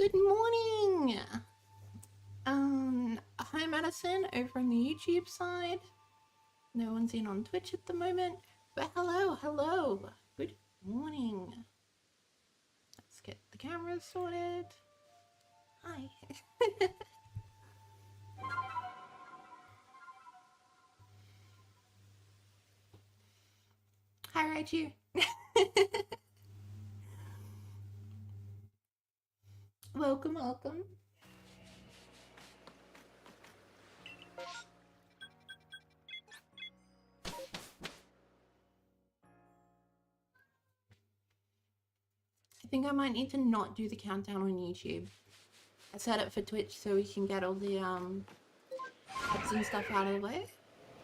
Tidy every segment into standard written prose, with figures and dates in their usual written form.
Good morning! Hi Madison over on the YouTube side. No one's in on Twitch at the moment, but hello. Good morning. Let's get the cameras sorted. Hi. Hi, Raichu. Welcome. I think I might need to not do the countdown on YouTube. I set it for Twitch so we can get all the ads and stuff out of the way.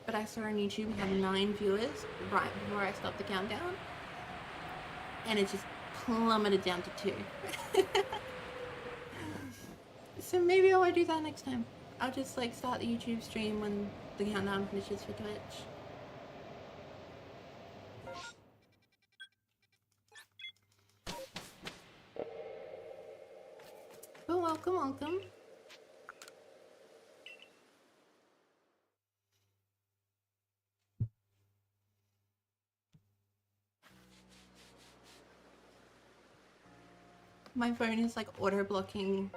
But I saw on YouTube we had 9 viewers right before I stopped the countdown. And it just plummeted down to 2. So maybe I won't do that next time. I'll just start the YouTube stream when the countdown finishes for Twitch. But welcome. My phone is auto blocking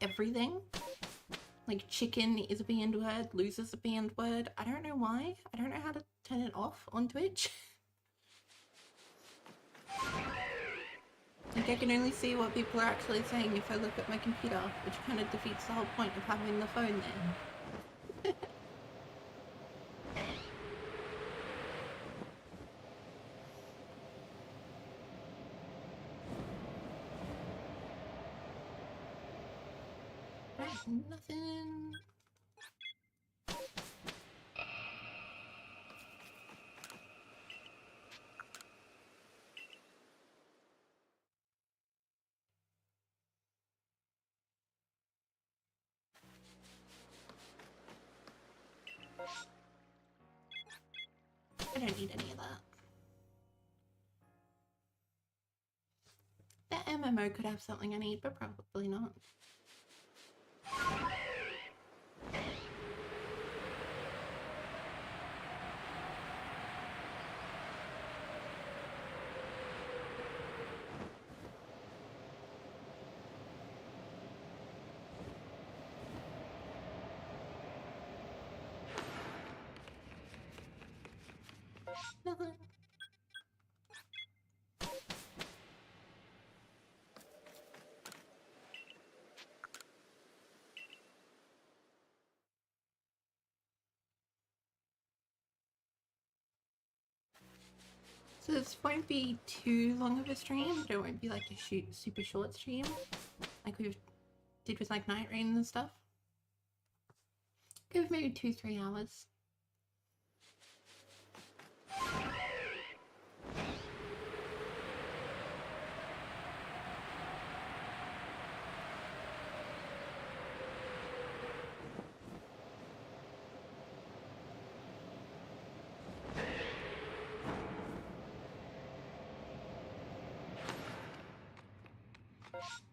everything. Like chicken is a banned word, lose is a banned word. I don't know why. I don't know how to turn it off on Twitch. I can only see what people are actually saying if I look at my computer, which kind of defeats the whole point of having the phone there. Nothing. I don't need any of that. That MMO could have something I need, but probably not. Nothing. So this won't be too long of a stream, but it won't be a super short stream like we did with Night Rain and stuff. Give maybe 2-3 hours.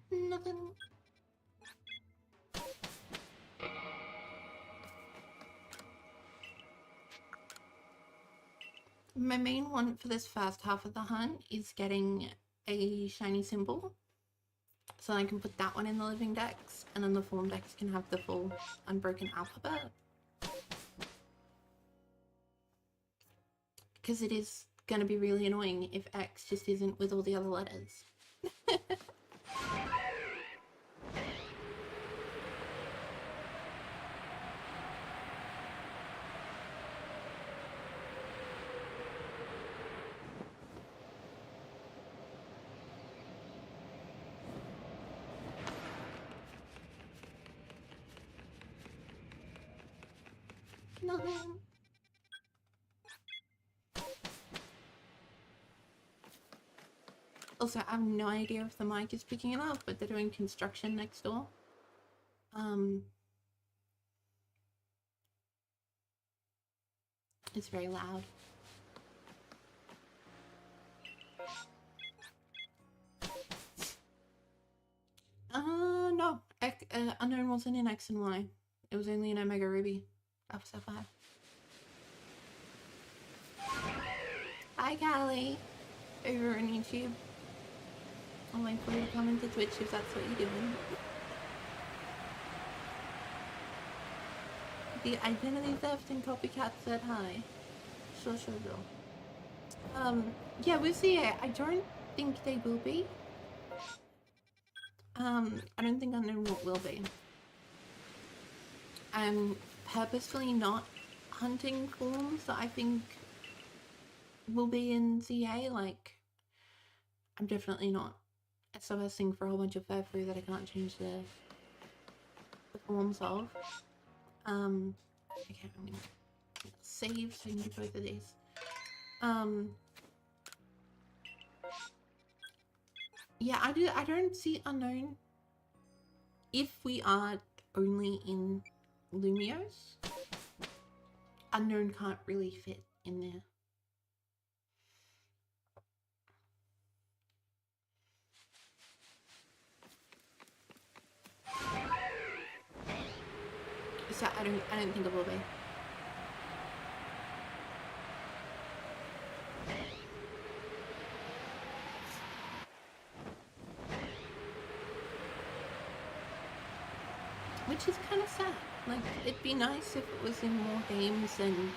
Nothing. My main one for this first half of the hunt is getting a shiny symbol. So I can put that one in the living decks, and then the form decks can have the full unbroken alphabet. Because it is going to be really annoying if X just isn't with all the other letters. Nothing. Also, I have no idea if the mic is picking it up, but they're doing construction next door. It's very loud. No. Unknown wasn't in X and Y. It was only in Omega Ruby. Alpha Sapphire. Hi, Callie. Over on YouTube. I'll wait for you to come into Twitch if that's what you're doing. The identity theft and copycat said hi. Sure. Yeah, we'll see. I don't think they will be. I don't think Unknown will be. I'm purposefully not hunting forms that I think will be in ZA. Like, I'm definitely not SOSing for a whole bunch of furfree that I can't change the forms of. Okay, I'm gonna save so I can do both of these. Yeah, I don't see Unknown. If we are only in Lumios, Unknown can't really fit in there. So I don't think it will be. Which is kind of sad. Like, it'd be nice if it was in more games than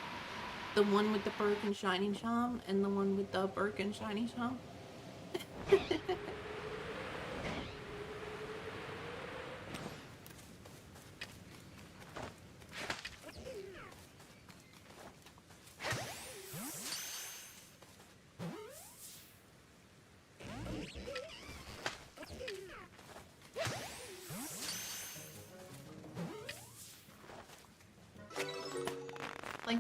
the one with the broken shiny charm and the one with the broken shiny charm. Like,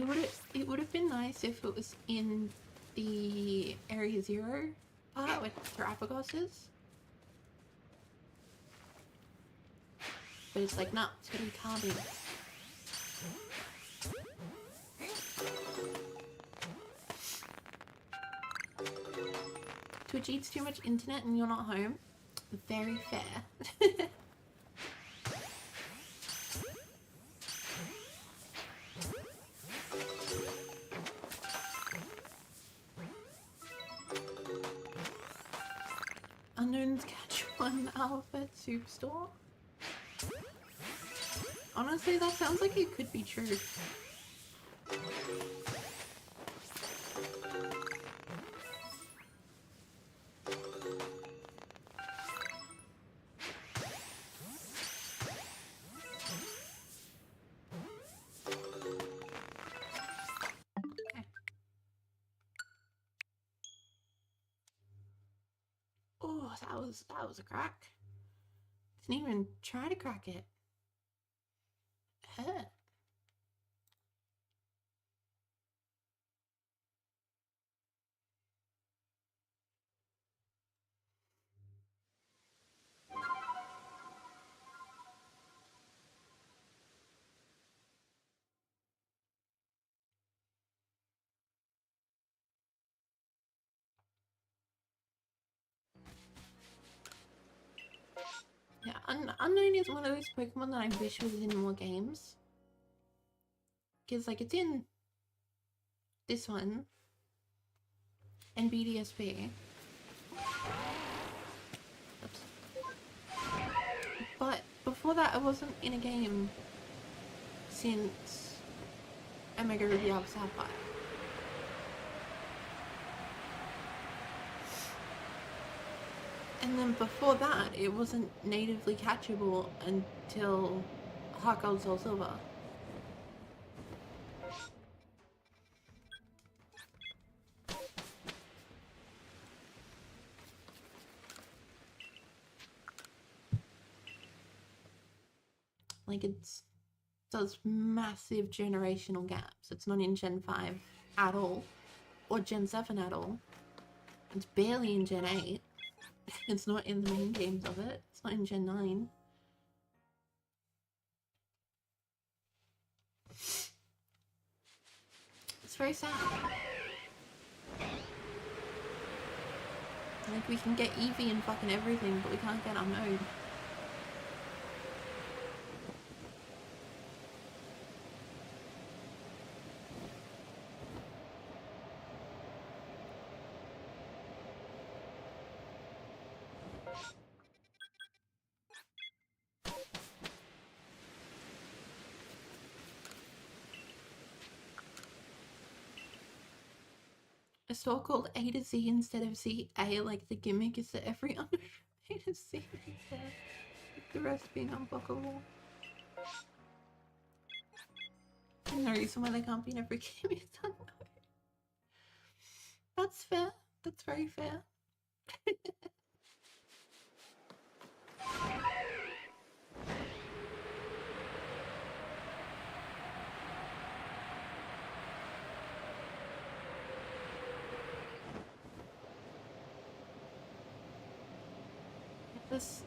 it would have been nice if it was in the Area Zero part where Terrapagos is. But it's like, nah, it's gonna be Carby. Twitch eats too much internet and you're not home. Very fair. Unknown's catch one alphabet soup store. Honestly, that sounds like it could be true. Okay. Oh, that was a crack. Didn't even try to crack it. Hurt. Yeah, Unknown is one of those Pokemon that I wish was in more games. Because, like, it's in this one and BDSP. Oops. But before that, I wasn't in a game since Omega Ruby Alpha Sapphire. And then before that, it wasn't natively catchable until Heart Gold Soul Silver. Like, it's does massive generational gaps. It's not in Gen 5 at all, or Gen 7 at all. It's barely in Gen 8. It's not in the main games of it. It's not in Gen 9. It's very sad. Like, we can get Eevee and fucking everything, but we can't get Unknown. A store called A to Z instead of ZA, like the gimmick is that every other A to Z is there, with the rest being unblockable. And the reason why they can't be in every game is unknown. That's fair. That's very fair.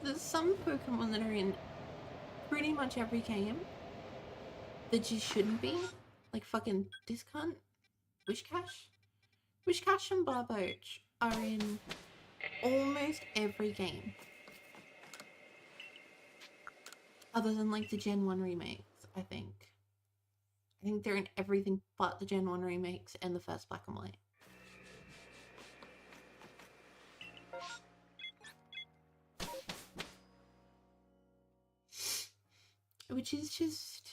There's some Pokemon that are in pretty much every game that just shouldn't be. Like fucking Discount, Wishcash. Wishcash and Barboach are in almost every game. Other than like the Gen 1 remakes, I think. I think they're in everything but the Gen 1 remakes and the first Black and White. Which is just...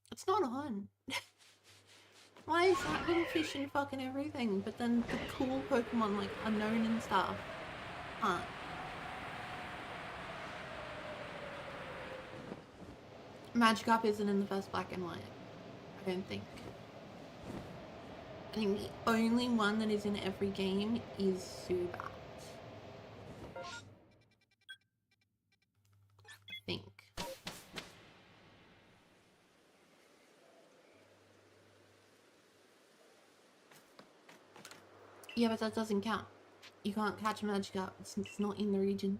It's not on. Why is that little fish in fucking everything? But then the cool Pokemon like Unown and stuff aren't. Magikarp isn't in the first Black and White, I don't think. I think the only one that is in every game is Zubat. I think. Yeah, but that doesn't count. You can't catch a Magikarp. It's not in the region.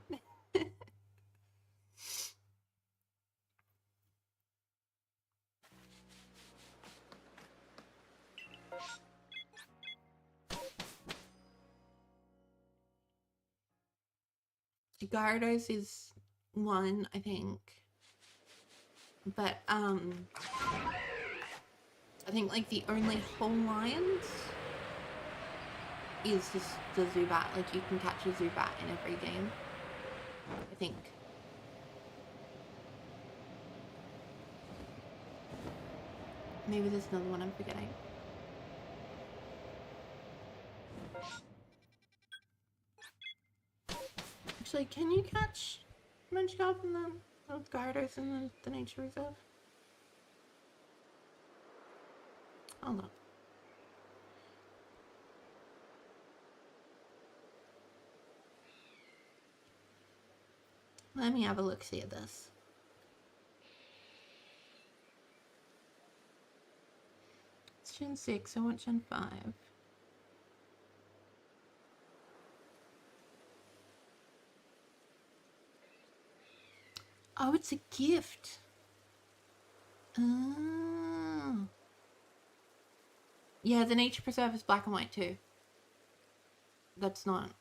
Gyarados is one, I think. But, I think, like, the only whole lions is just the Zubat. Like, you can catch a Zubat in every game, I think. Maybe there's another one I'm forgetting. Actually, can you catch Magikarp in the Gyarados in the nature reserve? Hold on. Let me have a look-see at this. It's Gen 6, I want Gen 5. Oh, it's a gift. Oh. Yeah, the nature preserve is black and white too. That's not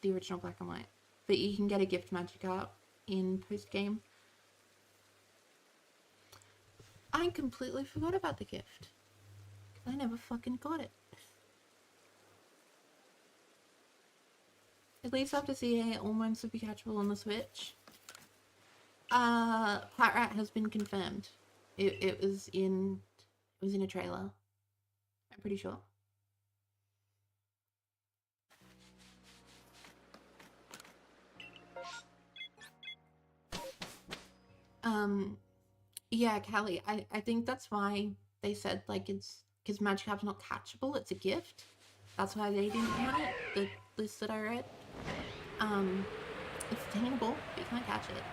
the original black and white. But you can get a gift Magikarp in post-game. I completely forgot about the gift. I never fucking got it. At least after CA, all mines would be catchable on the Switch. Patrat has been confirmed. It was in a trailer. I'm pretty sure. Yeah, Callie, I think that's why they said, like, it's because Magikarp's not catchable, it's a gift. That's why they didn't count it, the list that I read. It's attainable, but you can't catch it.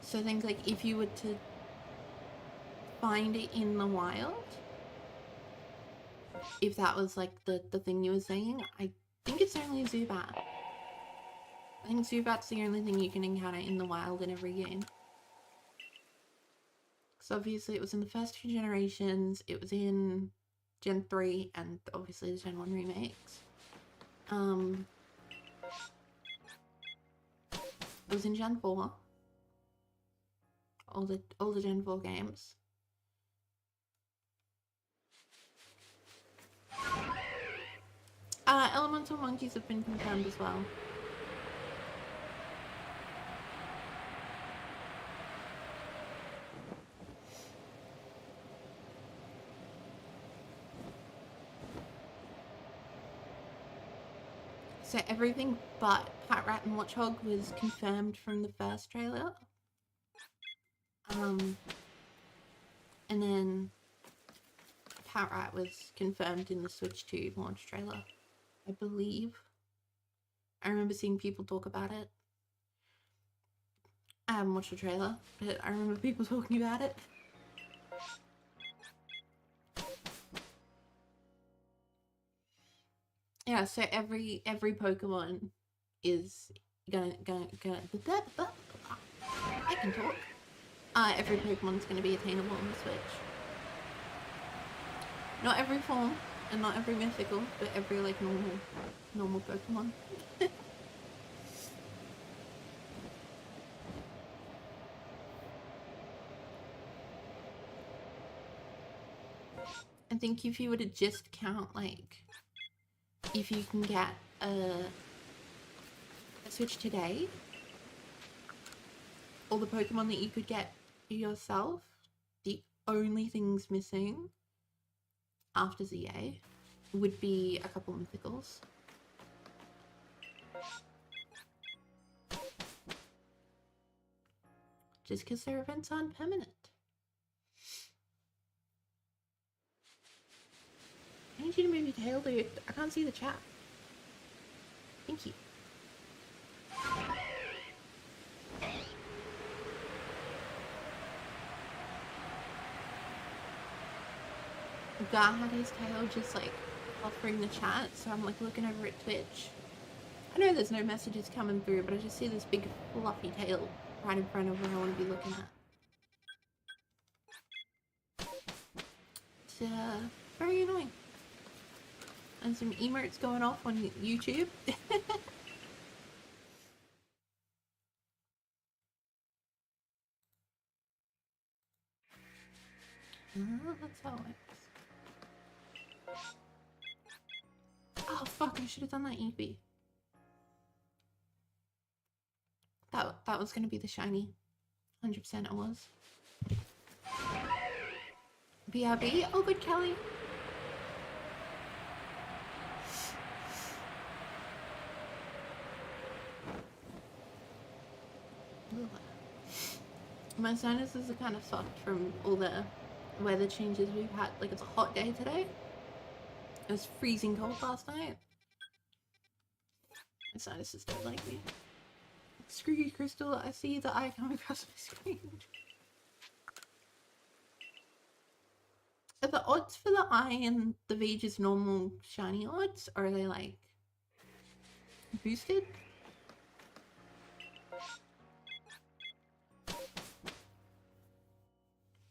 So I think, like, if you were to find it in the wild, if that was, like, the thing you were saying, I think it's only a Zubat. I think Zubat's the only thing you can encounter in the wild in every game. So obviously it was in the first two generations, it was in Gen 3, and obviously the Gen 1 remakes. It was in Gen 4. All the Gen 4 games. Elemental monkeys have been confirmed as well. So everything but Pat Rat and Watchog was confirmed from the first trailer. And then Pat Rat was confirmed in the Switch 2 launch trailer, I believe. I remember seeing people talk about it. I haven't watched the trailer, but I remember people talking about it. Yeah, so every Pokemon is gonna I can talk. Every Pokemon's gonna be attainable on the Switch. Not every form and not every mythical, but every like normal Pokemon. I think if you were to just count like if you can get a Switch today, all the Pokemon that you could get yourself, the only things missing after ZA would be a couple mythicals. Just because their events aren't permanent. I need you to move your tail, dude. I can't see the chat. Thank you. Guy had his tail just like offering the chat, so I'm like looking over at Twitch. I know there's no messages coming through, but I just see this big fluffy tail right in front of where I want to be looking at. It's very annoying. And some emotes going off on YouTube. That's how it works. Oh fuck, I should have done that EP. That was gonna be the shiny. 100% it was. BRB? Oh good, Kelly. My sinuses are kind of fucked from all the weather changes we've had. Like, it's a hot day today. It was freezing cold last night. My sinuses don't like me. Screw you, Crystal. I see the eye coming across my screen. Are the odds for the eye and the V just normal shiny odds? Or are they, like, boosted?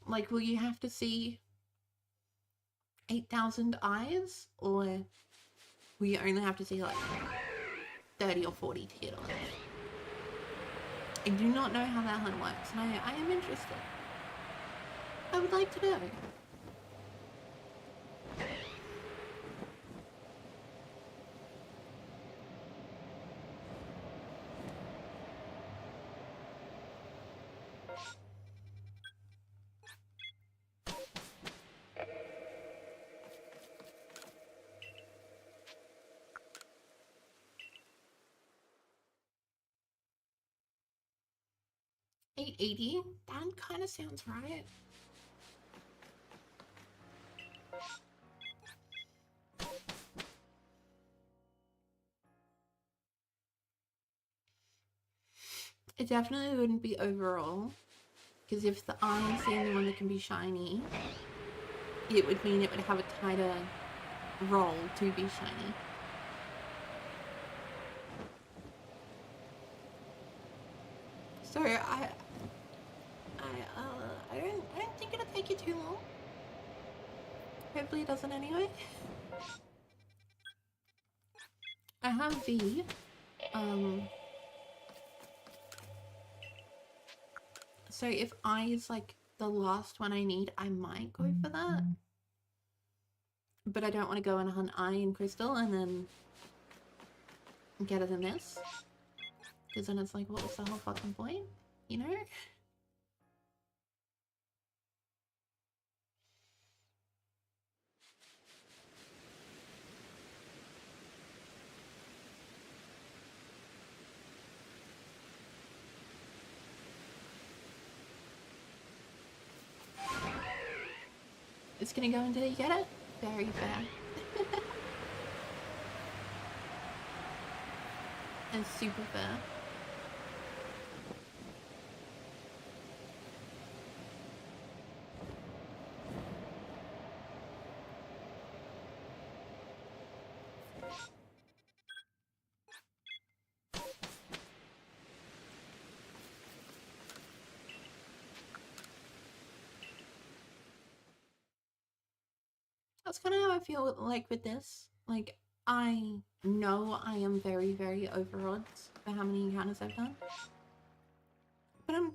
Like, will you have to see 8,000 eyes? Or will you only have to see, like, 30 or 40 to get on? I do not know how that one works, and I am interested. I would like to know. $880? That kind of sounds right. It definitely wouldn't be overall, because if the eye is the only one that can be shiny, it would mean it would have a tighter roll to be shiny. So I don't think it'll take you too long. Hopefully it doesn't anyway. I have V. So if I is like the last one I need, I might go for that. But I don't want to go and hunt Eye and Crystal and then get it in this. Because then it's like, what was the whole fucking point? You know? just gonna go until you get it. Very fair. And super fair. That's kind of how I feel like with this. Like, I know I am very, very over odds for how many encounters I've done. But I'm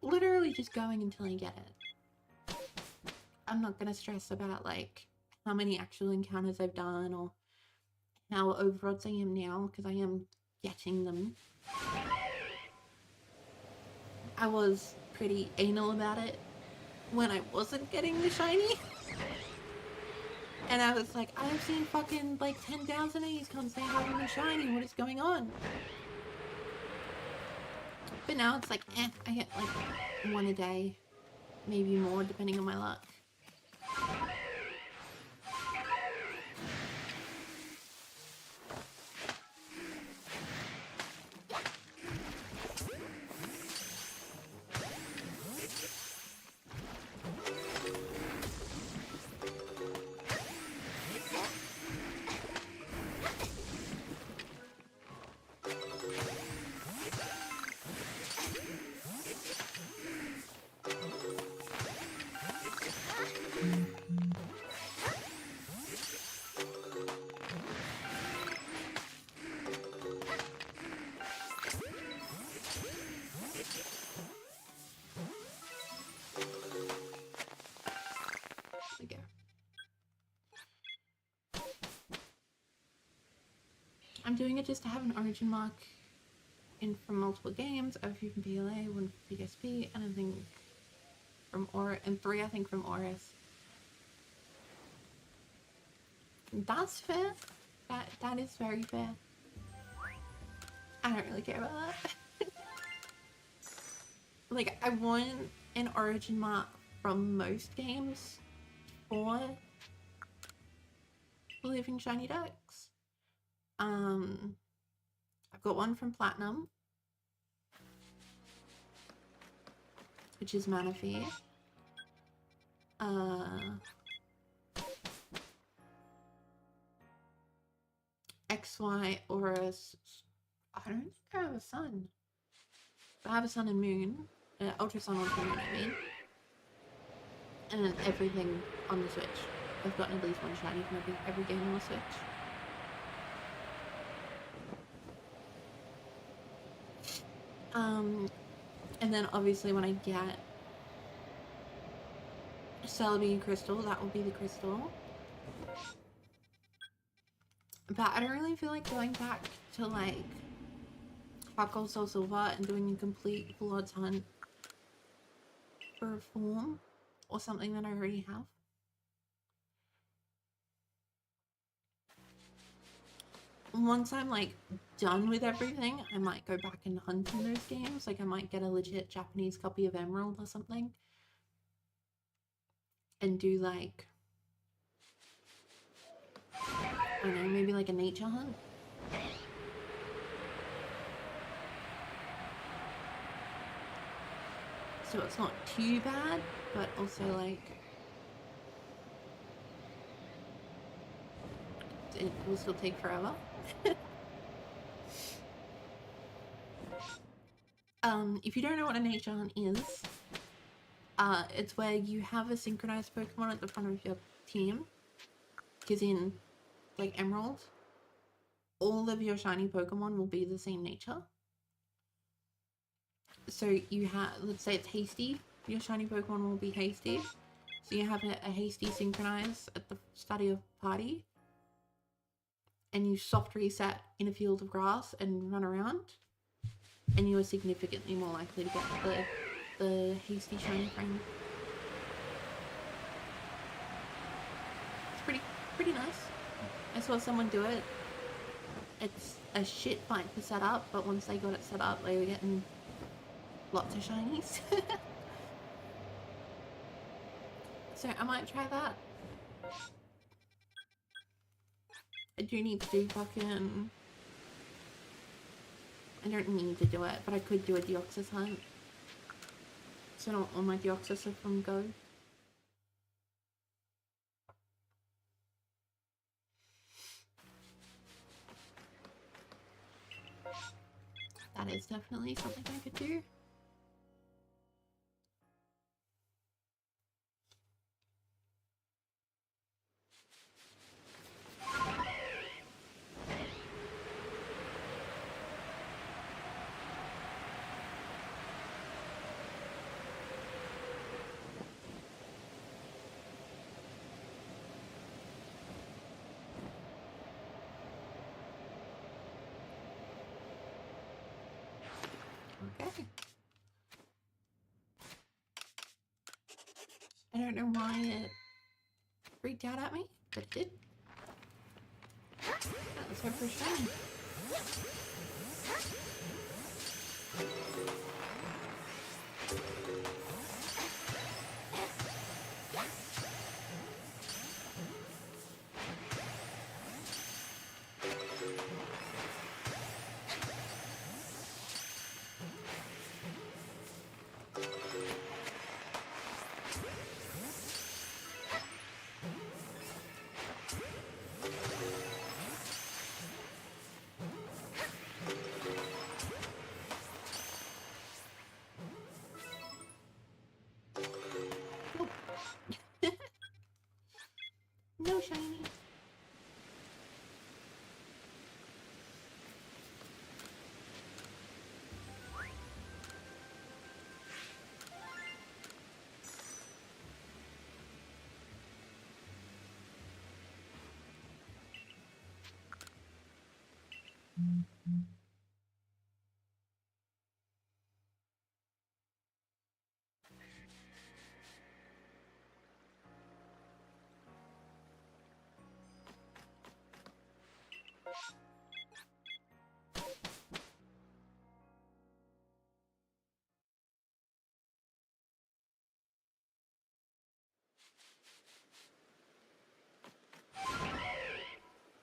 literally just going until I get it. I'm not gonna stress about, like, how many actual encounters I've done or how over odds I am now, because I am getting them. I was pretty anal about it when I wasn't getting the shiny. And I was like, I've seen fucking like 10,000 of these cons, they haven't been shiny, what is going on? But now it's like, I get like one a day, maybe more depending on my luck. I'm doing it just to have an origin mark in from multiple games, a few from PLA, one from PSP, and I think from and 3 I think from Oris. That's fair. That is very fair. I don't really care about that. Like, I want an origin mark from most games for Living Shiny Ducks. I've got one from Platinum, which is Manaphy. XY Oris. I don't think I have a sun. But I have a sun and moon. Ultra Sun, Ultra Moon, I mean. And then everything on the Switch. I've gotten at least one shiny from every game on the Switch. And then obviously when I get Celebi Crystal, that will be the crystal. But I don't really feel like going back to like Hot Gold Soul Silver and doing a complete full odds hunt for a form or something that I already have. Once I'm like done with everything, I might go back and hunt in those games. Like I might get a legit Japanese copy of Emerald or something and do like, I don't know, maybe like a nature hunt. So it's not too bad, but also like it will still take forever. If you don't know what a nature hunt is, it's where you have a synchronized Pokemon at the front of your team, because in like Emerald, all of your shiny Pokemon will be the same nature. So you have, let's say it's Hasty, your shiny Pokemon will be Hasty. So you have a Hasty synchronize at the start of your party, and you soft reset in a field of grass and run around, and you are significantly more likely to get the Hasty shiny friend. It's pretty nice. I saw someone do it. It's a shit fight to set up, but once they got it set up, they were getting lots of shinies. So I might try that. I do need to do fucking... I don't need to do it, but I could do a Deoxys hunt. So not all my Deoxys are from Go. That is definitely something I could do. Okay. I don't know why it freaked out at me, but it did. That was her first time. No shiny.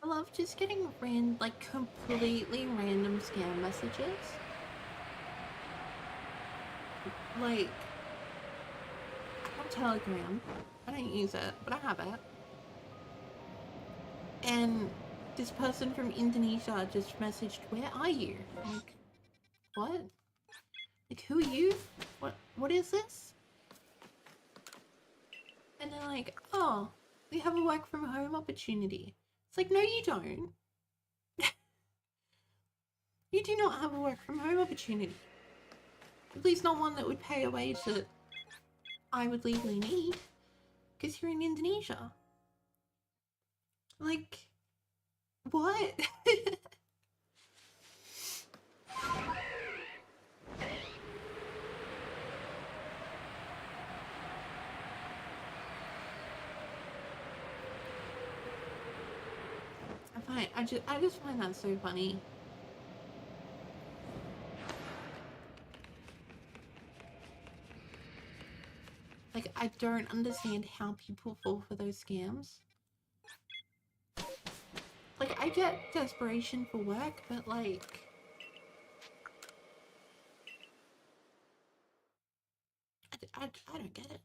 I love just getting completely random scam messages. Like, I have Telegram. I don't use it, but I have it. And this person from Indonesia just messaged, "Where are you?" I'm like, what? Like, who are you? What is this? And they're like, "Oh, we have a work from home opportunity." It's like, no, you don't. You do not have a work from home opportunity. At least not one that would pay a wage that I would legally need. Because you're in Indonesia. Like, what? I just find that so funny. Like, I don't understand how people fall for those scams. Like, I get desperation for work, but like... I don't get it.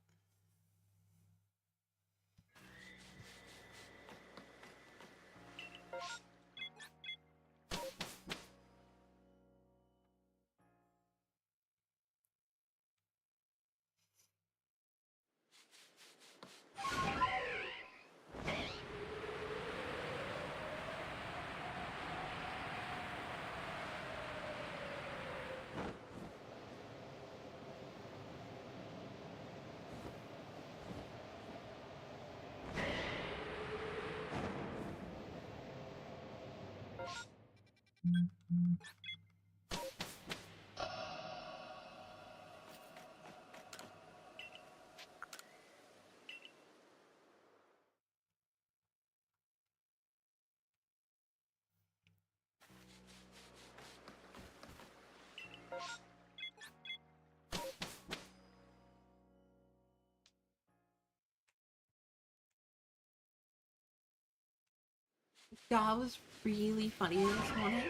Gar was really funny this morning.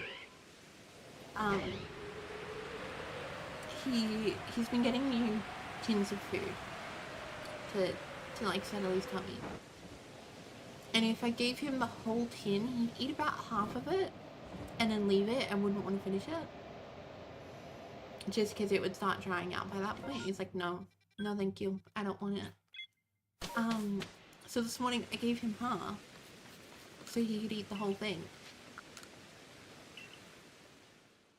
Um, he's been getting new tins of food to like settle his tummy. And if I gave him the whole tin, he'd eat about half of it and then leave it and wouldn't want to finish it. Just because it would start drying out by that point. He's like, no, no thank you, I don't want it. So this morning I gave him half so he could eat the whole thing.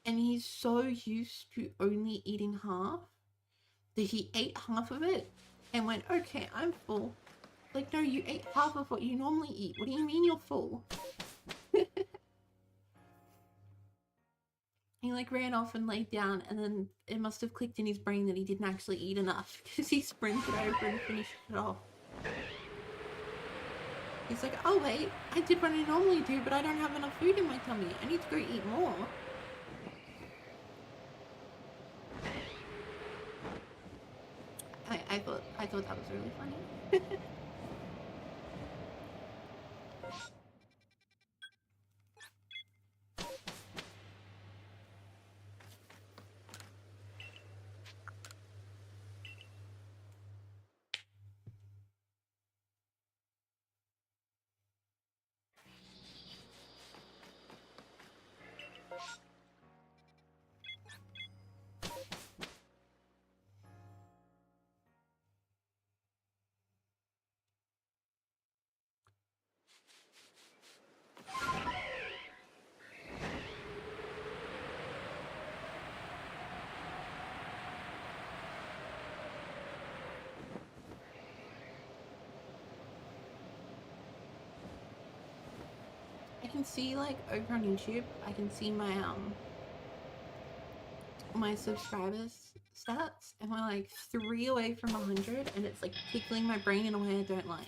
And he's so used to only eating half that he ate half of it and went, okay, I'm full. Like, no, you ate half of what you normally eat. What do you mean you're full? He like ran off and laid down, and then it must have clicked in his brain that he didn't actually eat enough because he sprinted over and finished it off. He's like, oh wait, I did what I normally do, but I don't have enough food in my tummy. I need to go eat more. I thought that was really funny. I can see like over on YouTube, I can see my subscribers stats, and we're like 3 away from 100, and it's like tickling my brain in a way I don't like.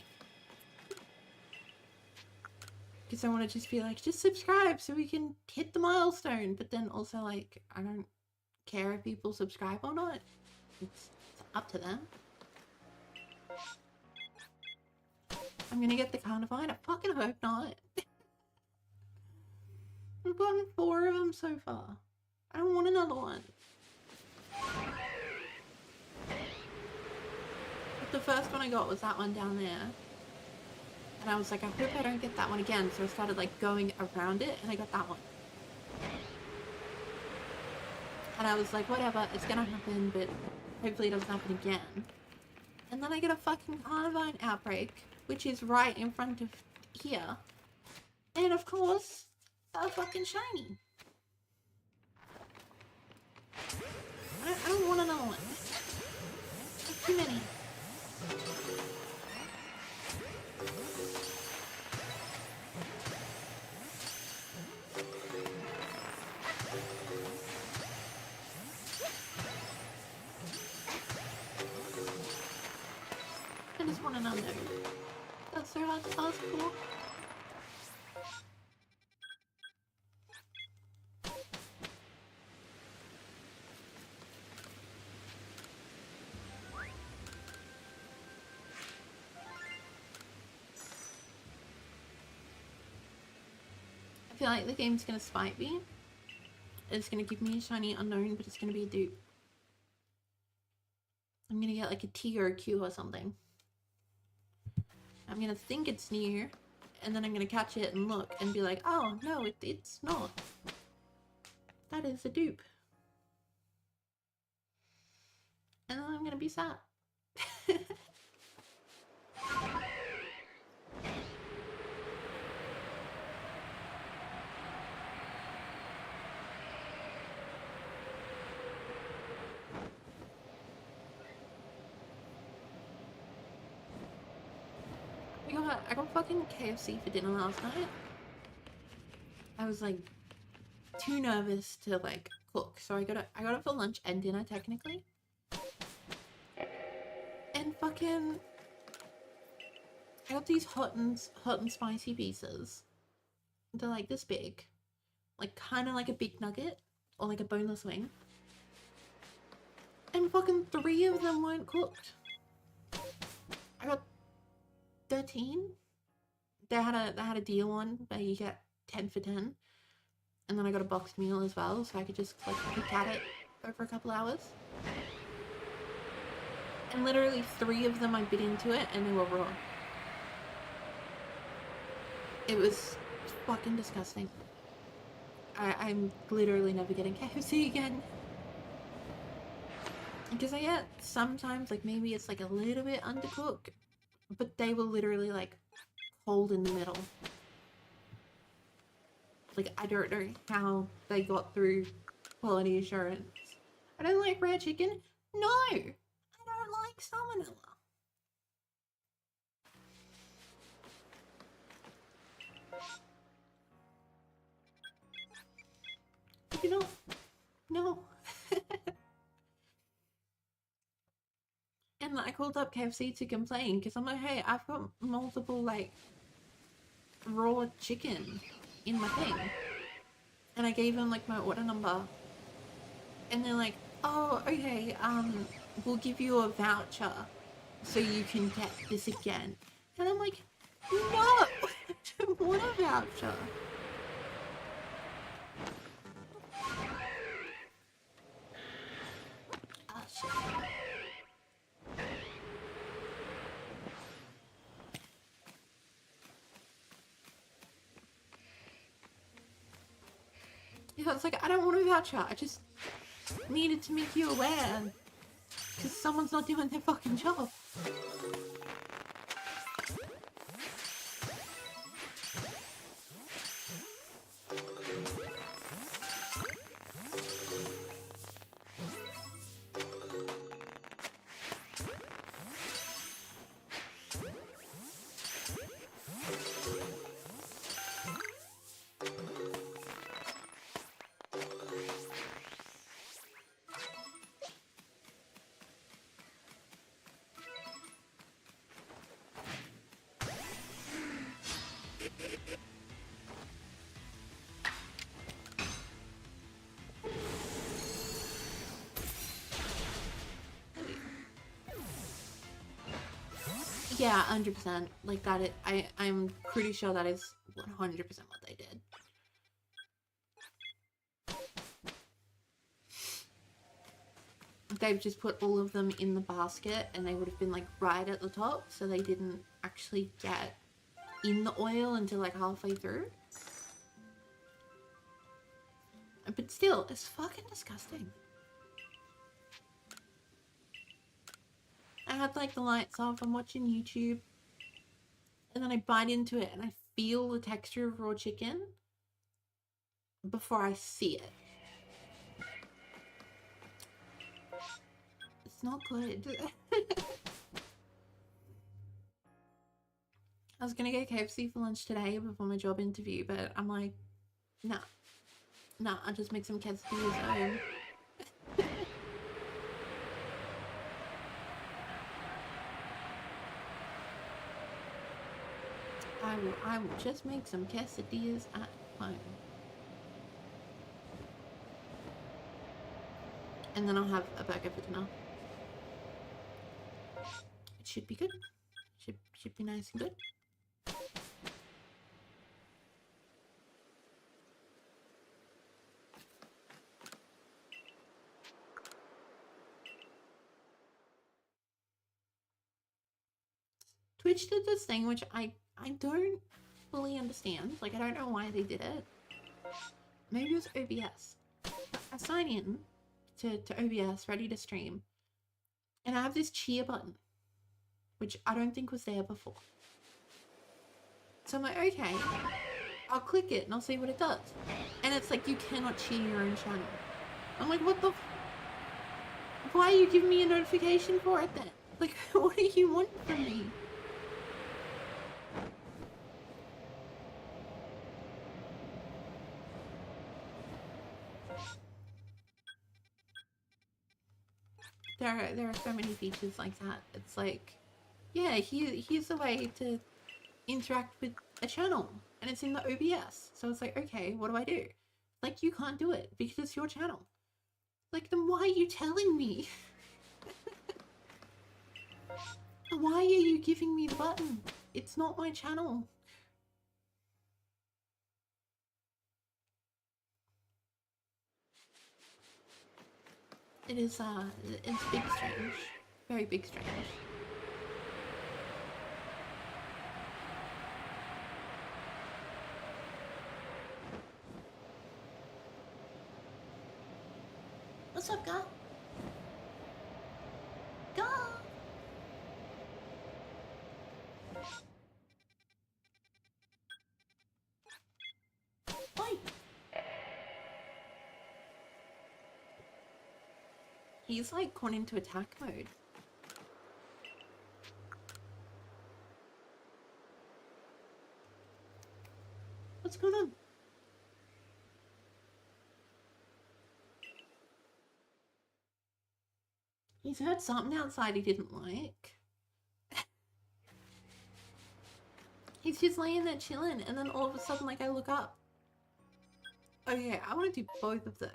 Because I want to just be like, just subscribe so we can hit the milestone, but then also like, I don't care if people subscribe or not. It's up to them. I'm gonna get the Carnivine. I fucking hope not. I've gotten 4 of them so far. I don't want another one. But the first one I got was that one down there. And I was like, I hope I don't get that one again. So I started like going around it, and I got that one. And I was like, whatever, it's gonna happen, but hopefully it doesn't happen again. And then I get a fucking Carnivine outbreak, which is right in front of here. And of course, they're fucking shiny. I don't want another one. There's too many. I just want another. That's so hard to ask for. I feel like the game's gonna spite me. It's gonna give me a shiny unknown, but it's gonna be a dupe. I'm gonna get like a T or a Q or something. I'm gonna think it's near, and then I'm gonna catch it and look and be like, oh no, it's not. That is a dupe. And then I'm gonna be sad. I got fucking KFC for dinner last night. I was like too nervous to like cook, so I got it for lunch and dinner technically. And fucking, I got these hot and spicy pieces. They're like this big, like kind of like a big nugget or like a boneless wing. And fucking 3 of them weren't cooked. I got 13 They had a deal on where you get 10 for 10. And then I got a boxed meal as well, so I could just like pick at it over a couple hours. And literally 3 of them I bit into it and they were raw. It was fucking disgusting. I'm literally never getting KFC again. Because I get sometimes, like, maybe it's like a little bit undercooked, but they were literally like cold in the middle. Like, I don't know how they got through quality assurance. I don't like rare chicken. No, I don't like salmonella. You know, no. And I called up KFC to complain because I'm like, hey, I've got multiple like raw chicken in my thing. And I gave them like my order number. And they're like, oh, okay, we'll give you a voucher so you can get this again. And I'm like, no, I don't want a voucher. Oh, shit. Yeah, it's like, I don't want a voucher. I just needed to make you aware because someone's not doing their fucking job. Yeah, 100%. Like that, I'm pretty sure that is 100% what they did. They've just put all of them in the basket and they would have been like right at the top, so they didn't actually get in the oil until like halfway through. But still, it's fucking disgusting. I had like the lights off, I'm watching YouTube, and then I bite into it and I feel the texture of raw chicken before I see it. It's not good. I was gonna get KFC for lunch today before my job interview, but I'm like, nah, I'll just make some quesadillas at home. I will just make some quesadillas at home. And then I'll have a burger for dinner. It should be good. Should be nice and good. Twitch did this thing which I don't fully understand. Like, I don't know why they did it. Maybe it was OBS. I sign in to OBS, ready to stream, and I have this cheer button, which I don't think was there before. So I'm like, okay, I'll click it and I'll see what it does. And it's like, you cannot cheer your own channel. I'm like, what the... Why are you giving me a notification for it then? Like, what do you want from me? There are so many features like that. It's like, yeah, here's the way to interact with a channel, and it's in the OBS. So it's like, okay, what do I do? Like, you can't do it because it's your channel. Like, then why are you telling me? Why are you giving me the button? It's not my channel. It is, it's big strange. Very big strange. What's up, girl? Go! Oi! He's like gone into attack mode. What's going on? He's heard something outside he didn't like. He's just laying there chilling, and then all of a sudden, like, I look up. Okay, I want to do both of those.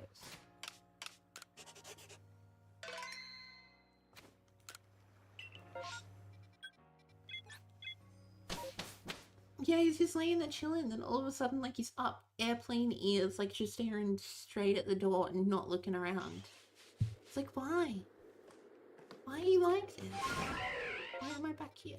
Yeah, he's just laying there chilling, and all of a sudden, like, he's up, airplane ears, like, just staring straight at the door and not looking around. It's like, why? Why are you like this? Why am I back here?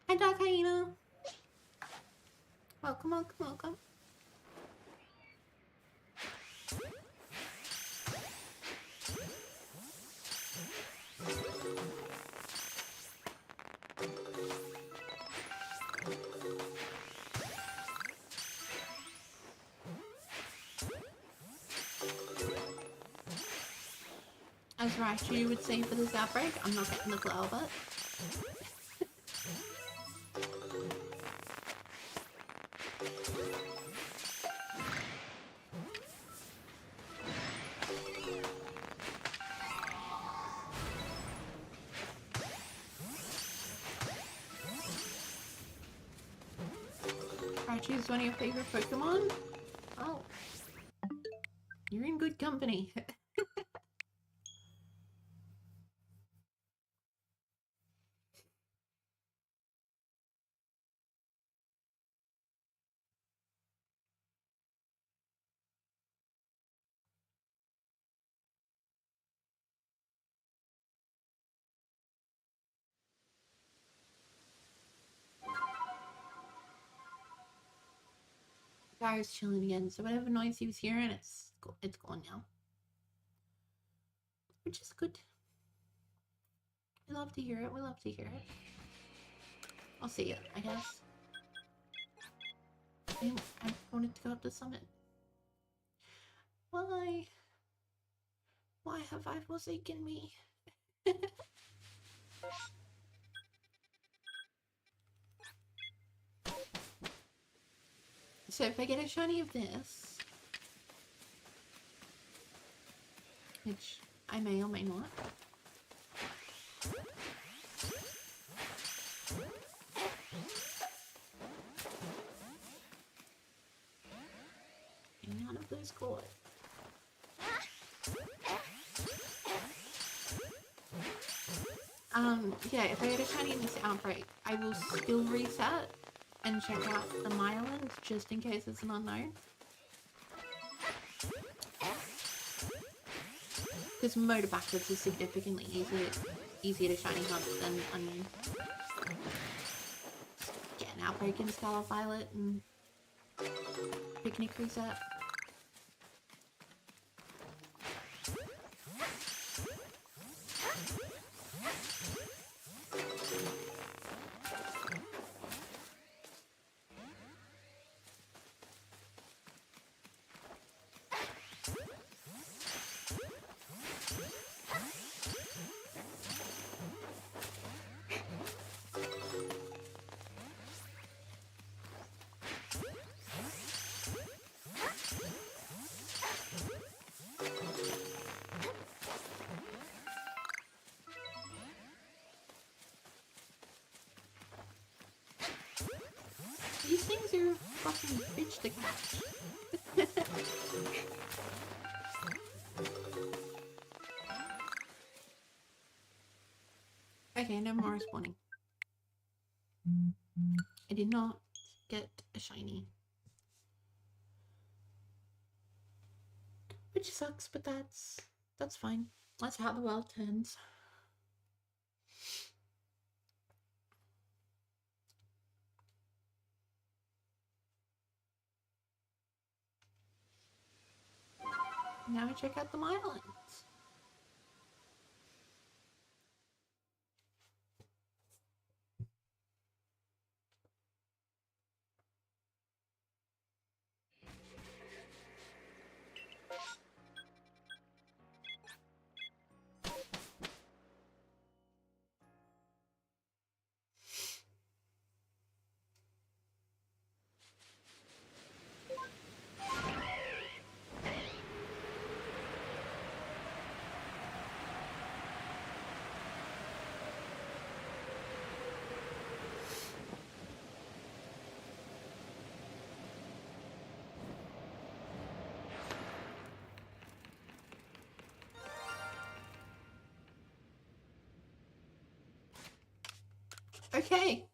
Hi, Dark Hyena. Welcome, welcome, welcome. As Raichu would say for this outbreak, I'm not getting the flower butt. Raichu's one of your favorite Pokemon? Oh. You're in good company. The guy was chilling again, so whatever noise he was hearing, it's gone now. Which is good. We love to hear it, we love to hear it. I'll see it, I guess. I wanted to go up the summit. Why? Why have I forsaken me? So if I get a shiny of this, which I may or may not. And none of those caught. Yeah, if I get a shiny in this outbreak, I will still reset and check out the Myland just in case it's an unknown. Because motor backwards is significantly easier to shiny hunt than unknown. Get an outbreak in Scarlet Violet and picnic reset. there a fucking bitch to catch? Okay, no more spawning. I did not get a shiny. Which sucks, but that's fine. That's how the world turns. Now we check out the islands. Okay.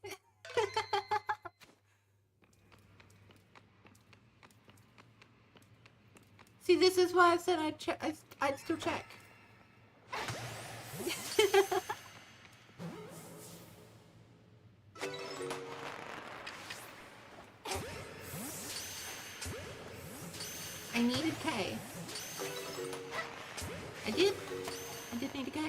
See, this is why I said I'd still check. I needed K. I did need a K.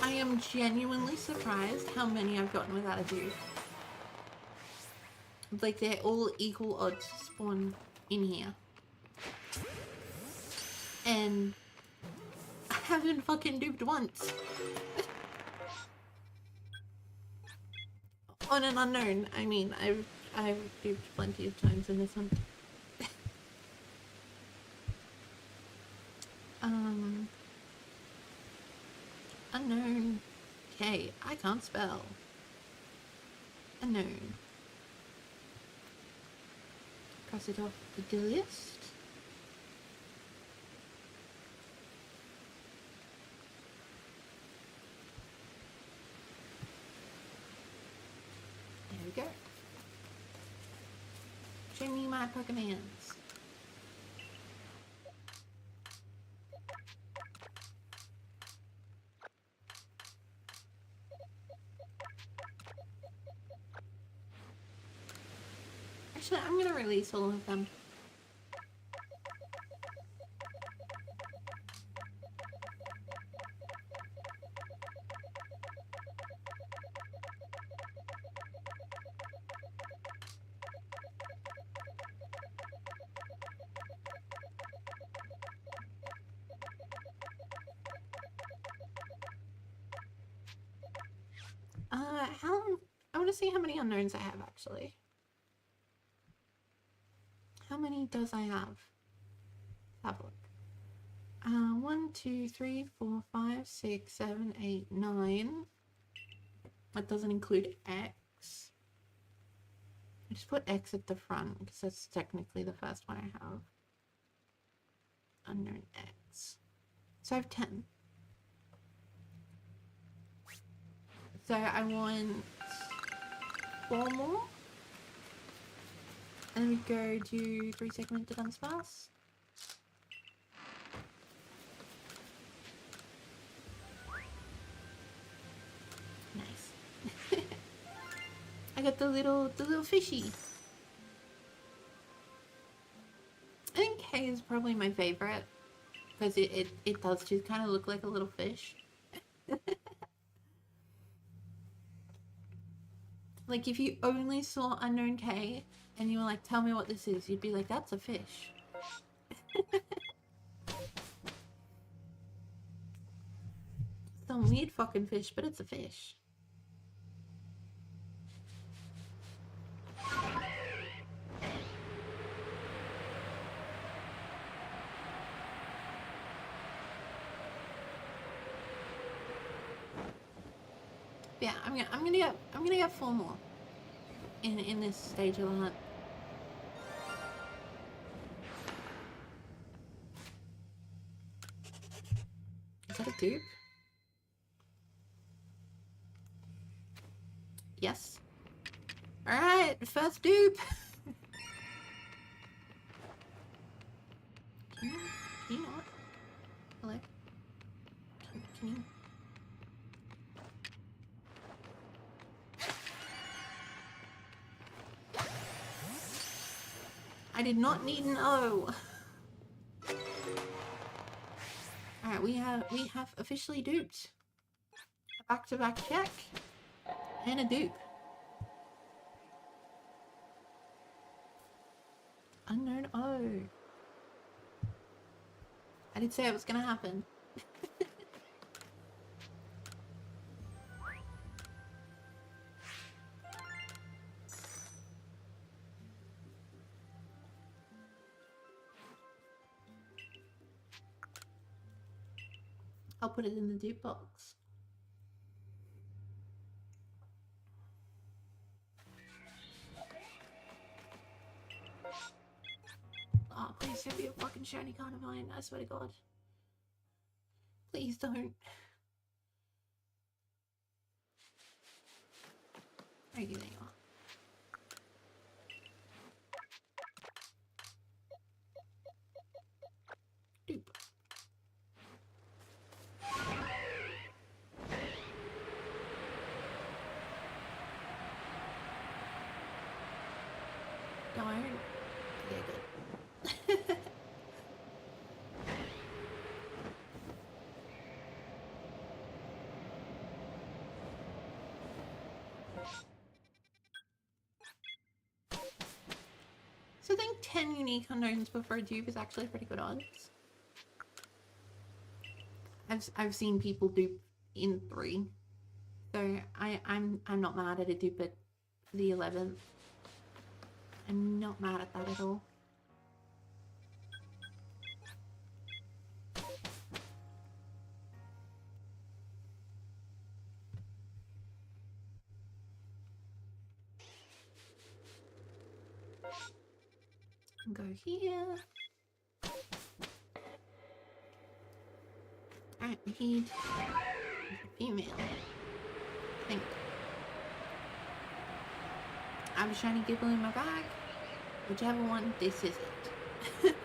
I am genuinely surprised how many I've gotten without a dude. Like, they're all equal odds to spawn in here. And I haven't fucking duped once. On an unknown. I mean, I've duped plenty of times in this one. Unknown. Okay, I can't spell. Unknown. Cross it off the list. There we go. Show me my Pokemons. Actually, I'm gonna release all of them. I want to see how many unknowns I have, actually. How many does I have? Have a look. 1, 2, 3, 4, 5, 6, 7, 8, 9. That doesn't include X. I just put X at the front because that's technically the first one I have. Unknown X. So I have 10. So I want 4 more. And then we go to 3 segmented unsparse. Nice. I got the little fishy. I think K is probably my favorite because it does just kind of look like a little fish. Like, if you only saw Unknown K and you were like, tell me what this is, you'd be like, that's a fish. Some weird fucking fish, but it's a fish. Yeah, I'm gonna get 4 more in this stage of the hunt. Is that a dupe? Yes. Alright, first dupe. Can you not? Hello? Can you? I did not need an O. Alright, we have officially duped. A back-to-back check. And a dupe. Unknown O. I did say it was gonna happen. I'll put it in the dupe box. Oh, please don't be a fucking shiny card of mine, I swear to God. Please don't. There you are. Dupe. Darn. Okay, good. So I think 10 unique unknowns before a dupe is actually pretty good odds. I've seen people dupe in 3. So I'm not mad at a dupe at the 11th. I'm not mad at that at all. Go here. Alright, we need a female. I think. I was trying to giggle in my bag. Whichever one this isn't.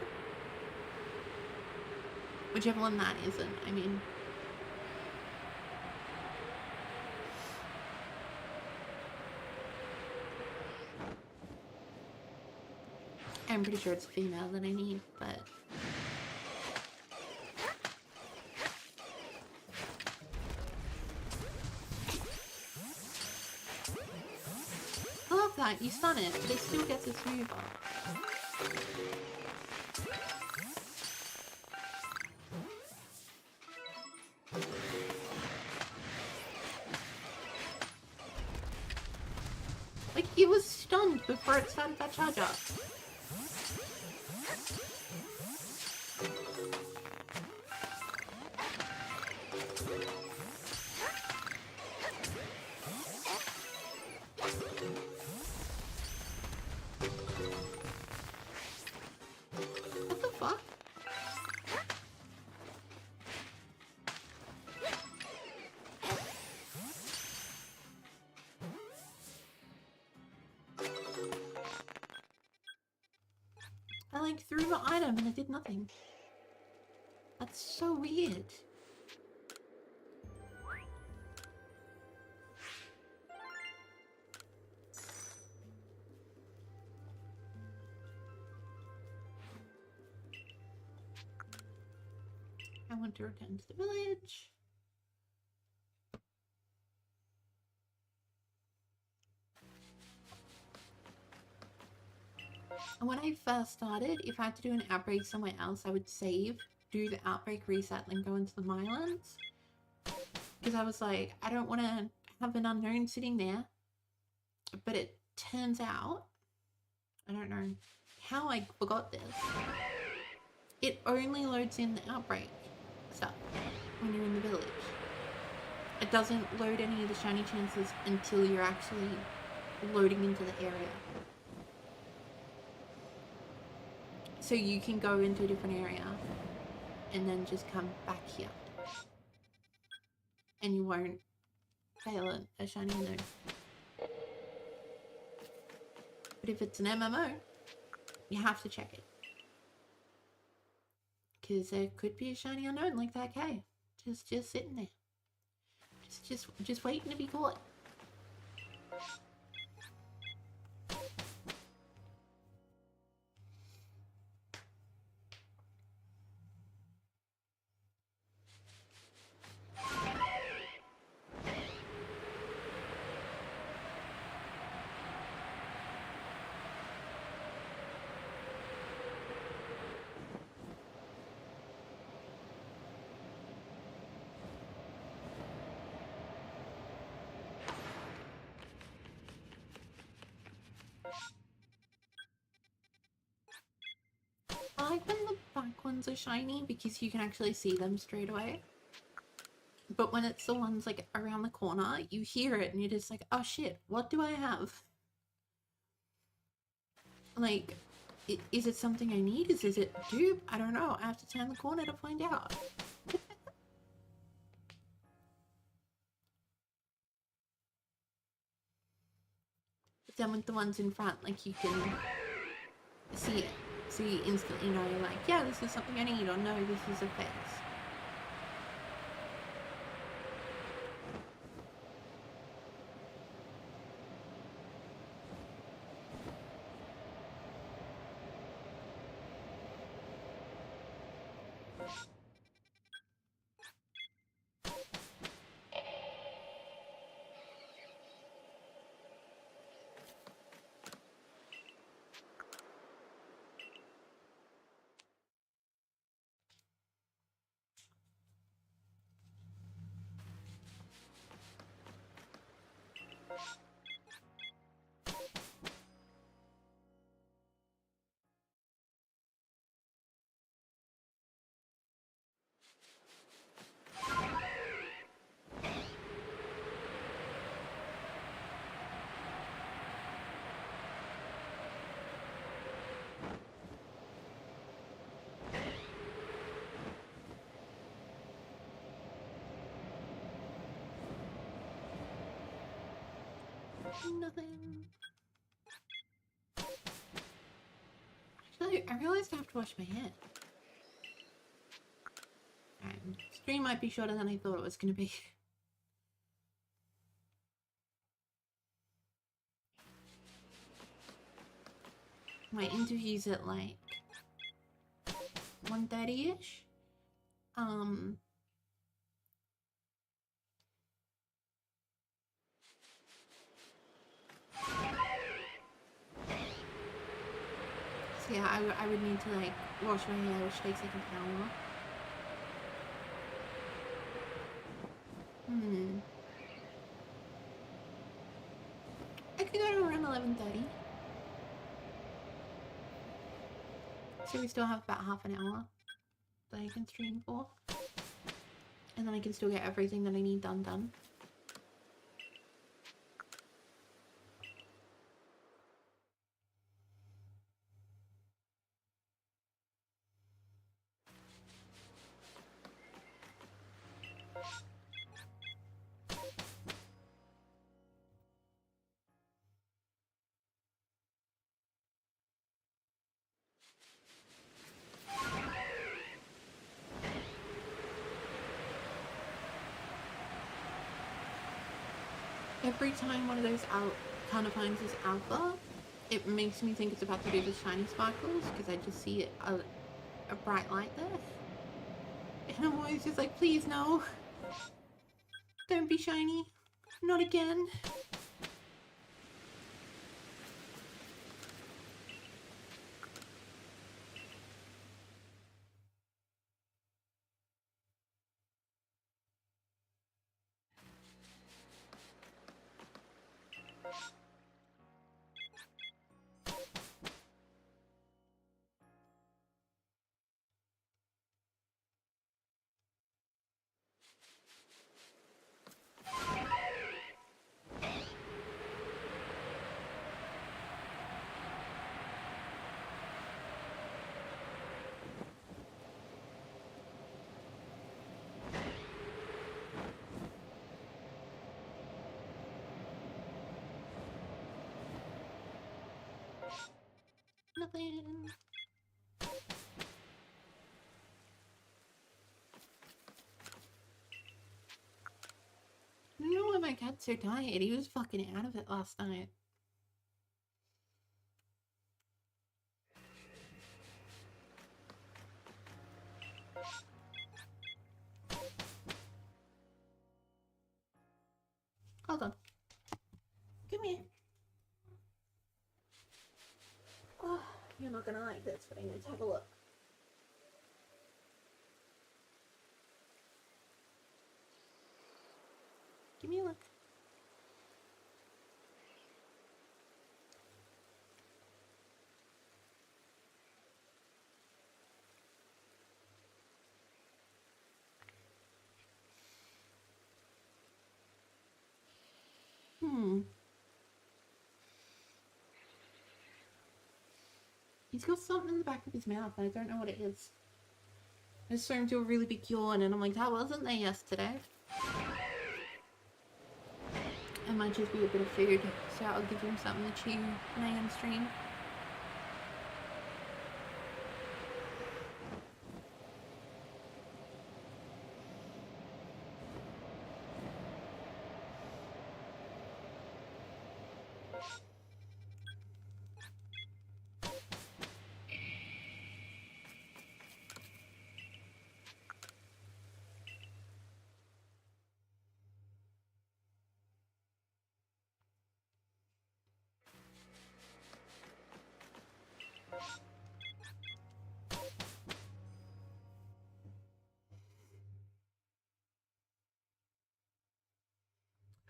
Whichever one that isn't, I mean. I'm pretty sure it's a female that I need, but... I love that, you stun it, but it still gets its move up. Like, he was stunned before it started that charge up. What the fuck? I like threw the item and it did nothing. That's so weird. I want to return to the village. And when I first started, if I had to do an outbreak somewhere else, I would save, do the outbreak reset, then go into the Mylands. Because I was like, I don't want to have an unknown sitting there. But it turns out, I don't know how I forgot this, it only loads in the outbreak stuff when you're in the village. It doesn't load any of the shiny chances until you're actually loading into the area. So you can go into a different area and then just come back here. And you won't fail a shiny Unown. But if it's an MMO, you have to check it. Because there could be a shiny Unown like that K. Just sitting there. Just waiting to be caught. I like when the back ones are shiny because you can actually see them straight away. But when it's the ones like around the corner, you hear it and you're just like, oh shit, what do I have? Like, is it something I need? Is it dupe? I don't know. I have to turn the corner to find out. But then with the ones in front, like you can see it. So you instantly know, you're like, yeah, this is something I need, or no, this is a phase. Nothing. Actually, I realized I have to wash my hair. And stream might be shorter than I thought it was going to be. My interview's at like 1:30ish. So yeah, I would need to like wash my hair, which takes like an hour. I could go to around 11:30. So we still have about half an hour that I can stream for. And then I can still get everything that I need done. Every time one of those kind of finds is alpha, it makes me think it's about to do the shiny sparkles because I just see a bright light there. And I'm always just like, please no. Don't be shiny. Not again. nothing. I don't know why my cat's so tired. He was fucking out of it last night. Hold on. Come here. Oh, you're not gonna like this, but let's have a look. Give me a look. He's got something in the back of his mouth, and I don't know what it is. I just saw him do a really big yawn, and I'm like, that wasn't there yesterday. It might just be a bit of food, so I'll give him something to chew when I end stream.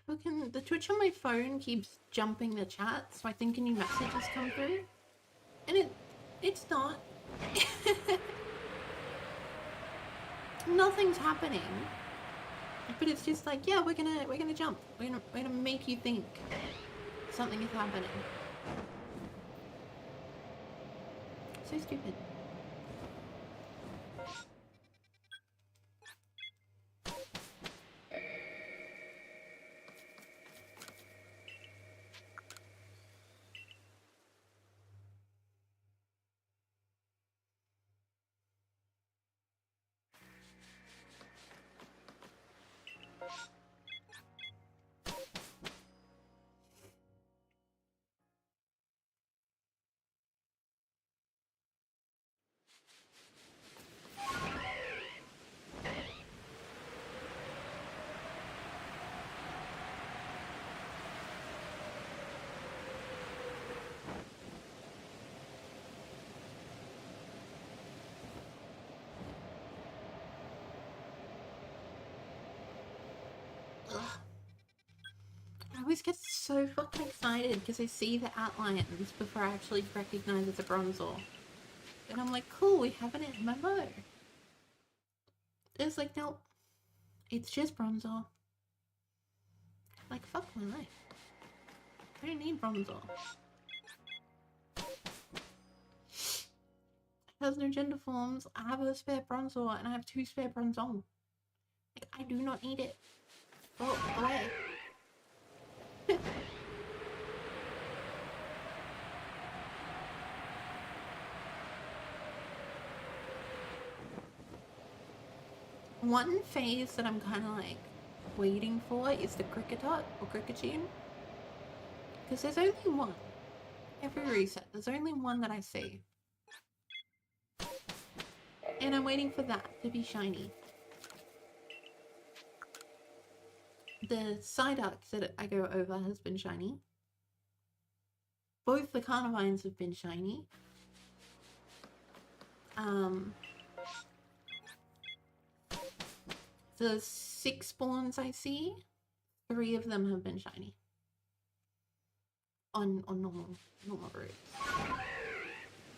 Fucking, the Twitch on my phone keeps jumping the chat, so I think a new message has come through. And it's not. Nothing's happening. But it's just like, yeah, we're gonna jump. We're gonna make you think something is happening. So stupid. I always get so fucking excited because I see the outlines before I actually recognize it's a bronzor. And I'm like, cool, we have an MMO. It's like, no, it's just bronzor. Like, fuck my life. I don't need bronzor. It has no gender forms. I have a spare bronzor and I have 2 spare bronzor. Like, I do not need it. Go away. One phase that I'm kind of like waiting for is the Cricketot or Cricketune. Because there's only one. Every reset, there's only one that I see. And I'm waiting for that to be shiny. The Psyduck that I go over has been shiny. Both the Carnivines have been shiny. The 6 spawns I see, 3 of them have been shiny. On normal routes.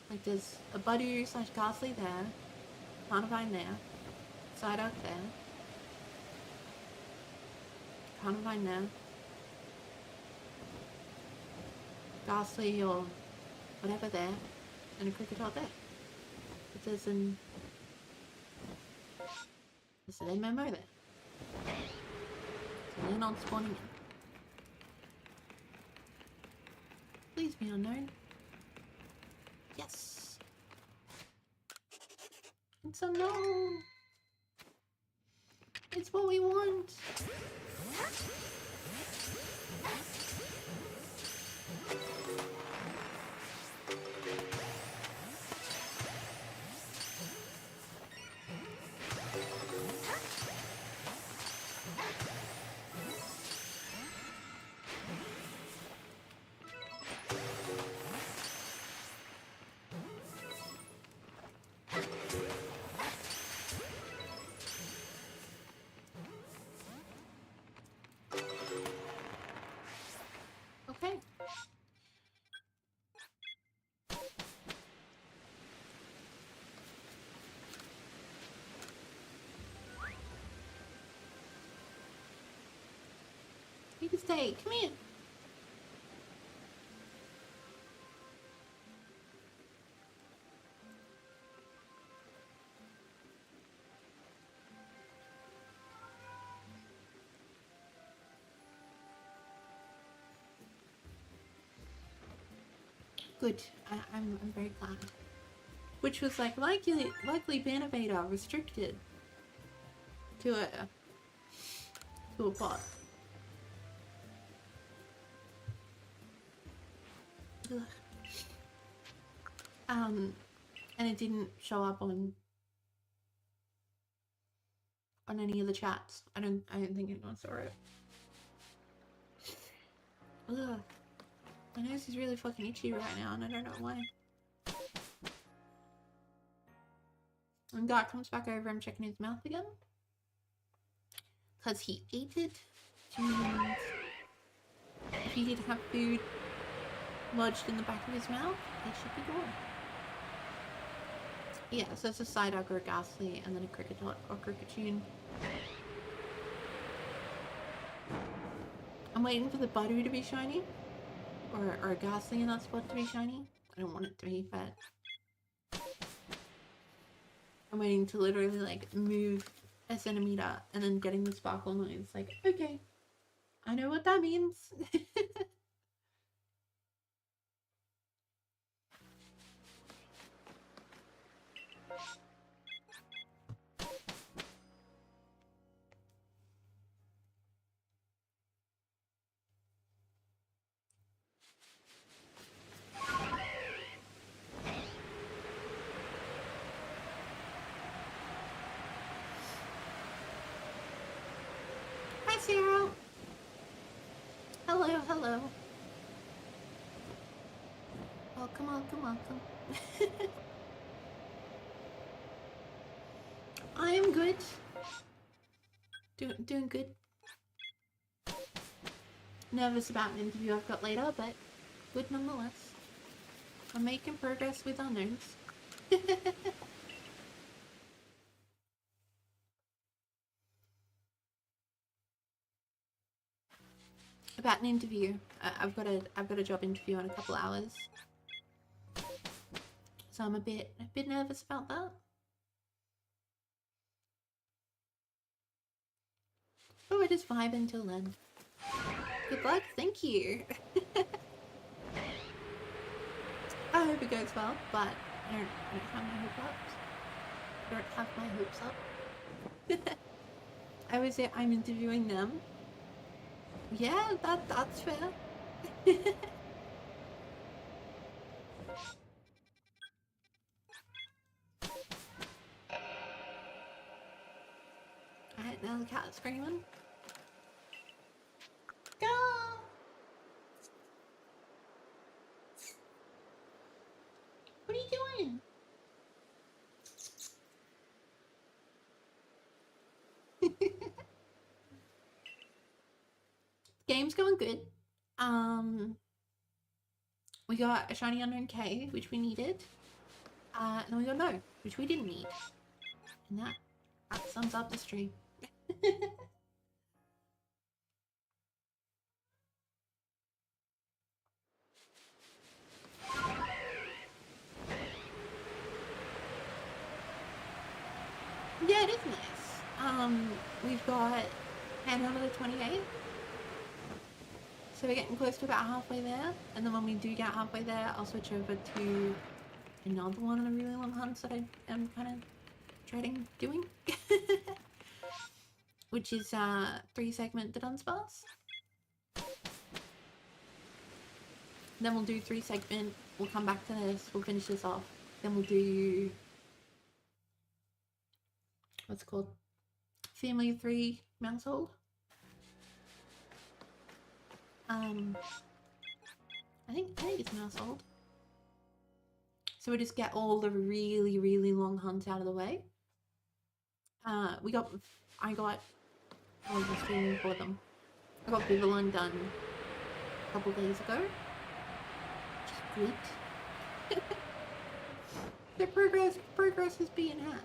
Like there's a Budu / Ghastly there, Carnivine there, Psyduck there, Carnivine there, Ghastly or whatever there, and a Cricketot there. But there's an MMO there. So they're not spawning in. Please be unknown. Yes! It's Unown! It's what we want! Okay. You can stay. Come here. Good. I'm very glad. Which was like likely Bannervator restricted to a bot. Ugh. And it didn't show up on any of the chats. I don't think anyone saw it. Ugh. My nose is really fucking itchy right now, and I don't know why. When Dart comes back over, I'm checking his mouth again. Because he ate it. And if he did have food lodged in the back of his mouth, it should be gone. Yeah, so it's a Psyduck or a Ghastly, and then a Kricketot or Kricketune. I'm waiting for the Butter to be shiny. Or a Ghastly in that spot to be shiny. I don't want it to be, but I'm waiting to literally like move a centimeter and then getting the sparkle noise. Like, okay, I know what that means. Hi, Sarah. Hello, hello. Welcome, welcome, welcome. I am good. Doing good. Nervous about an interview I've got later, but good nonetheless. I'm making progress with Unknowns. About an interview. I've got a job interview in a couple hours. So I'm a bit nervous about that. But we're just vibing until then. Good luck, thank you. I hope it goes well, but I don't have my hopes up. I don't have my hopes up. I would say I'm interviewing them. Yeah, that's fair. Alright, now the cat's screaming. Go! What are you doing? Game's going good. We got a shiny Unknown K, which we needed. And then we got no, which we didn't need. And that sums up the stream. Yeah, it is nice. We've got 10 out of the 28. So we're getting close to about halfway there. And then when we do get halfway there, I'll switch over to another one of the really long hunts that I am kind of dreading doing. Which is 3-segment the Dunsparce. Then we'll do 3-segment, we'll come back to this, we'll finish this off. Then we'll do, what's it called? Family of 3 Mousehold. I think it's Mousehold. So we just get all the really, really long hunts out of the way. I got streaming for them. I got Vivillon done a couple days ago. Which is good. The progress is being had.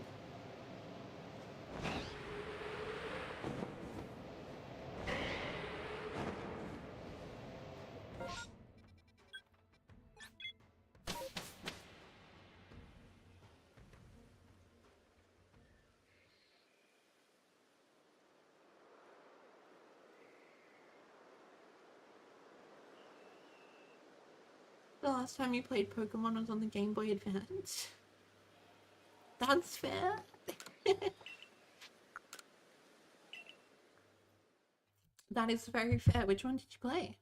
The last time you played Pokemon was on the Game Boy Advance. That's fair. That is very fair. Which one did you play?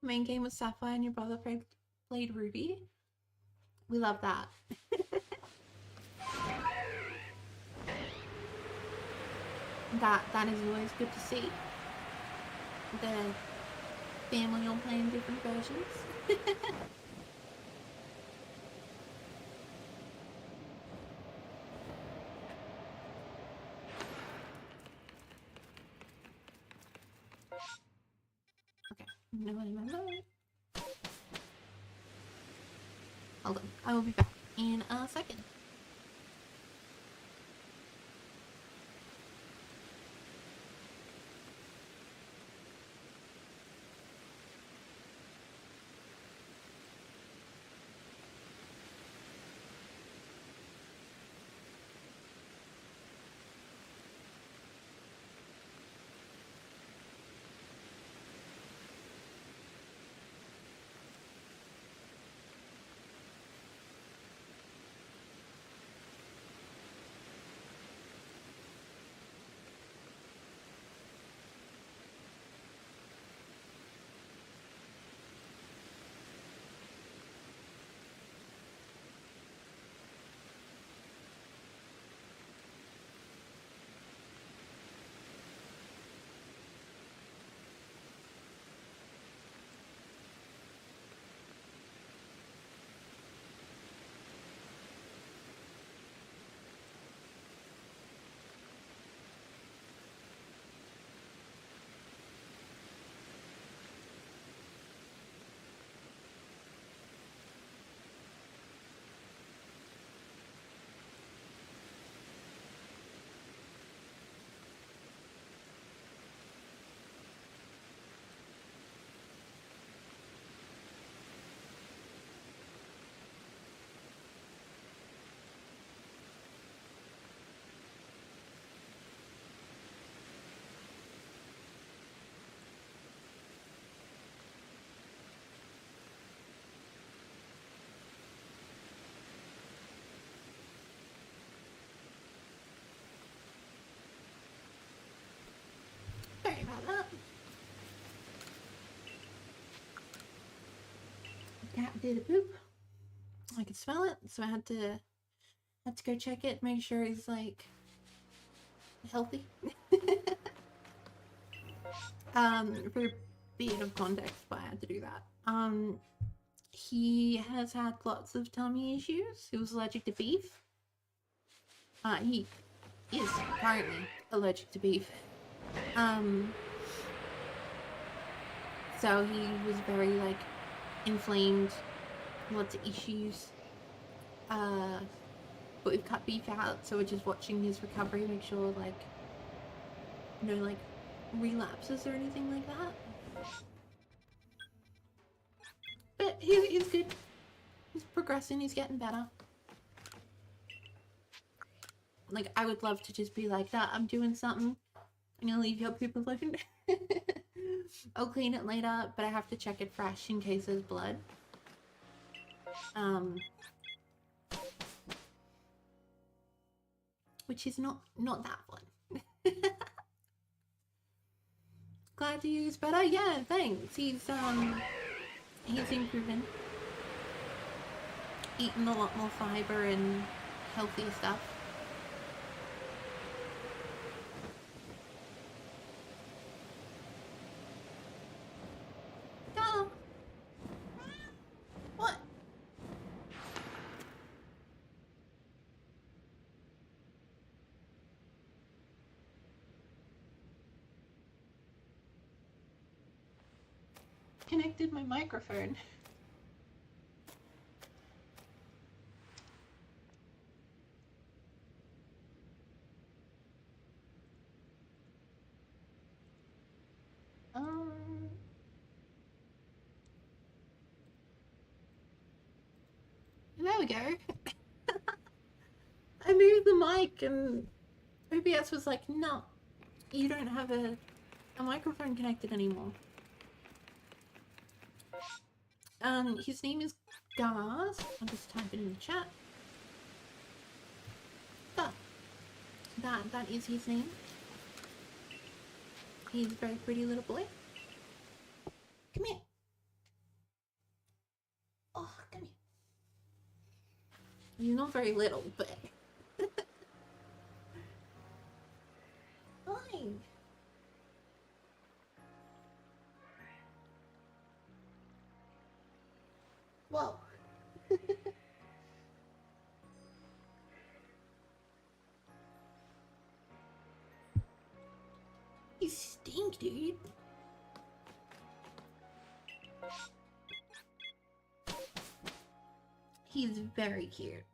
Main game was Sapphire and your brother played Ruby. We love that. that is always good to see. The family all playing different versions. Okay, no. Hold on, I will be back in a second. Sorry about that. Cat did a poop. I could smell it, so I had to go check it, make sure he's like healthy. For a bit of context, but I had to do that. He has had lots of tummy issues. He was allergic to beef. He is currently allergic to beef. So he was very like inflamed, lots of issues. But we've cut beef out, so we're just watching his recovery, make sure like no like relapses or anything like that. But he's good. He's progressing, he's getting better. Like, I would love to just be like, nah, I'm doing something. I'm gonna leave your poop alone. I'll clean it later, but I have to check it fresh in case there's blood. Which is not that fun. Glad to he's better. Yeah, thanks. He's improving. Eating a lot more fiber and healthier stuff. Oh. What? Connected my microphone. There we go. I moved the mic and OBS was like, no, you don't have a microphone connected anymore. His name is Gas. I'll just type it in the chat. That is his name. He's a very pretty little boy. Come here. Oh, come here. He's not very little, but... Fine. Whoa. You stink, dude. He's very cute.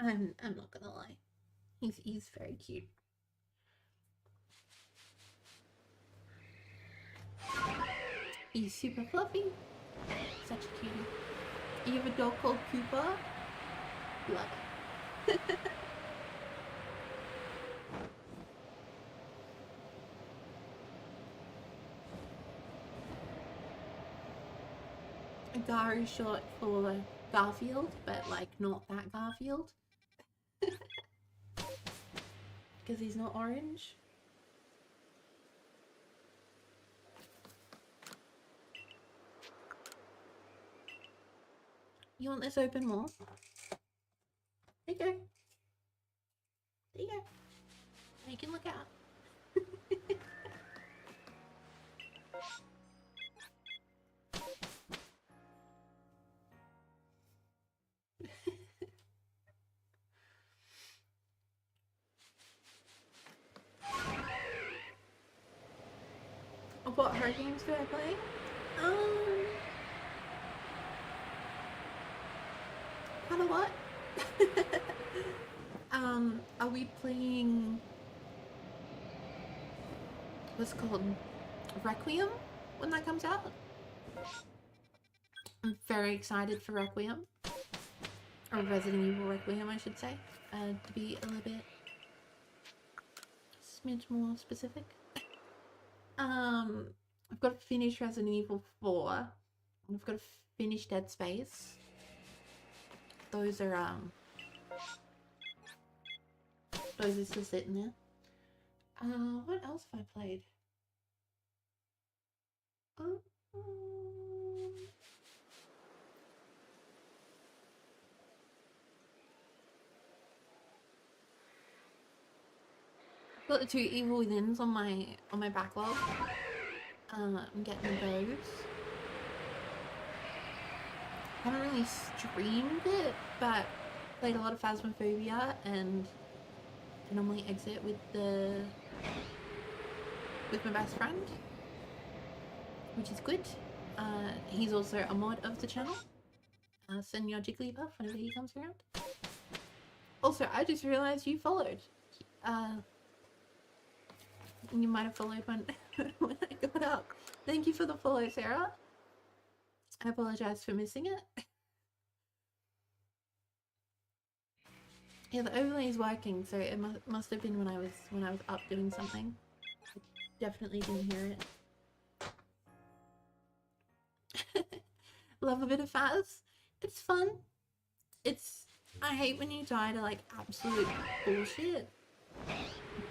I'm not gonna lie. He's very cute. He's super fluffy. Such a cutie. You have a dog called Cooper? Love it. Gar is short for Garfield, but like not that Garfield. Because he's not orange. You want this open more? There you go. There you go. Now you can look out. What horror games do I play? Kinda what? Are we playing what's it called? Requiem when that comes out? I'm very excited for Requiem. Or Resident Evil Requiem, I should say. To be a little bit smidge more specific. I've got to finish Resident Evil 4. And I've got to finish Dead Space. Those are still sitting there. What else have I played? I've got the 2 Evil Withins on my backlog. I'm getting those. I haven't really streamed it, but played a lot of Phasmophobia, and I normally exit with my best friend, which is good. He's also a mod of the channel. Send your Jigglypuff whenever he comes around. Also, I just realized you followed. You might have followed when I got up. Thank you for the follow, Sarah. I apologize for missing it. Yeah, the overlay is working, so it must have been when I was up doing something. I definitely didn't hear it. Love a bit of Faz. It's fun. I hate when you die to like absolute bullshit,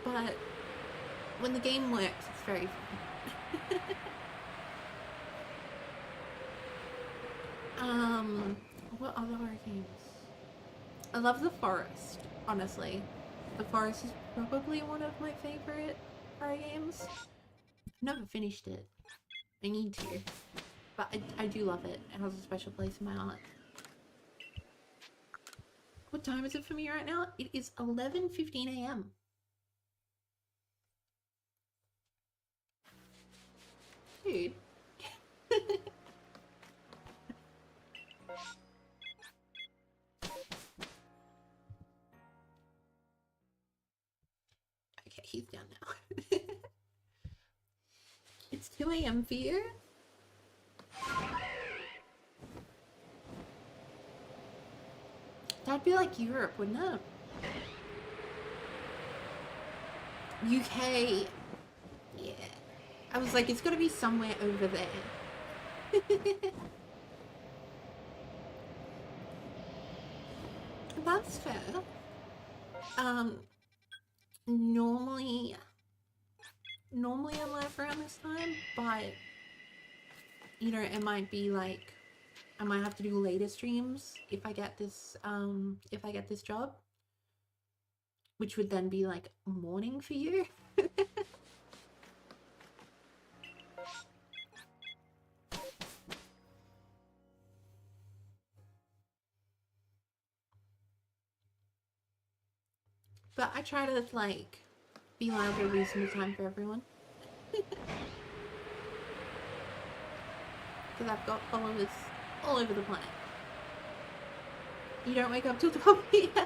but when the game works, it's very fun. What other horror games? I love The Forest, honestly. The Forest is probably one of my favorite horror games. I've never finished it. I need to. But I do love it. It has a special place in my heart. What time is it for me right now? It is 11:15 a.m. Dude. Okay, he's down now. It's 2 a.m. for you? That'd be like Europe, wouldn't it? UK. Yeah. I was like, it's gotta be somewhere over there. That's fair. Normally I'm live around this time, but you know, it might be like I might have to do later streams if I get this job, which would then be like morning for you. But I try to like be live at a reasonable time for everyone. Because I've got followers all over the planet. You don't wake up till 12 p.m.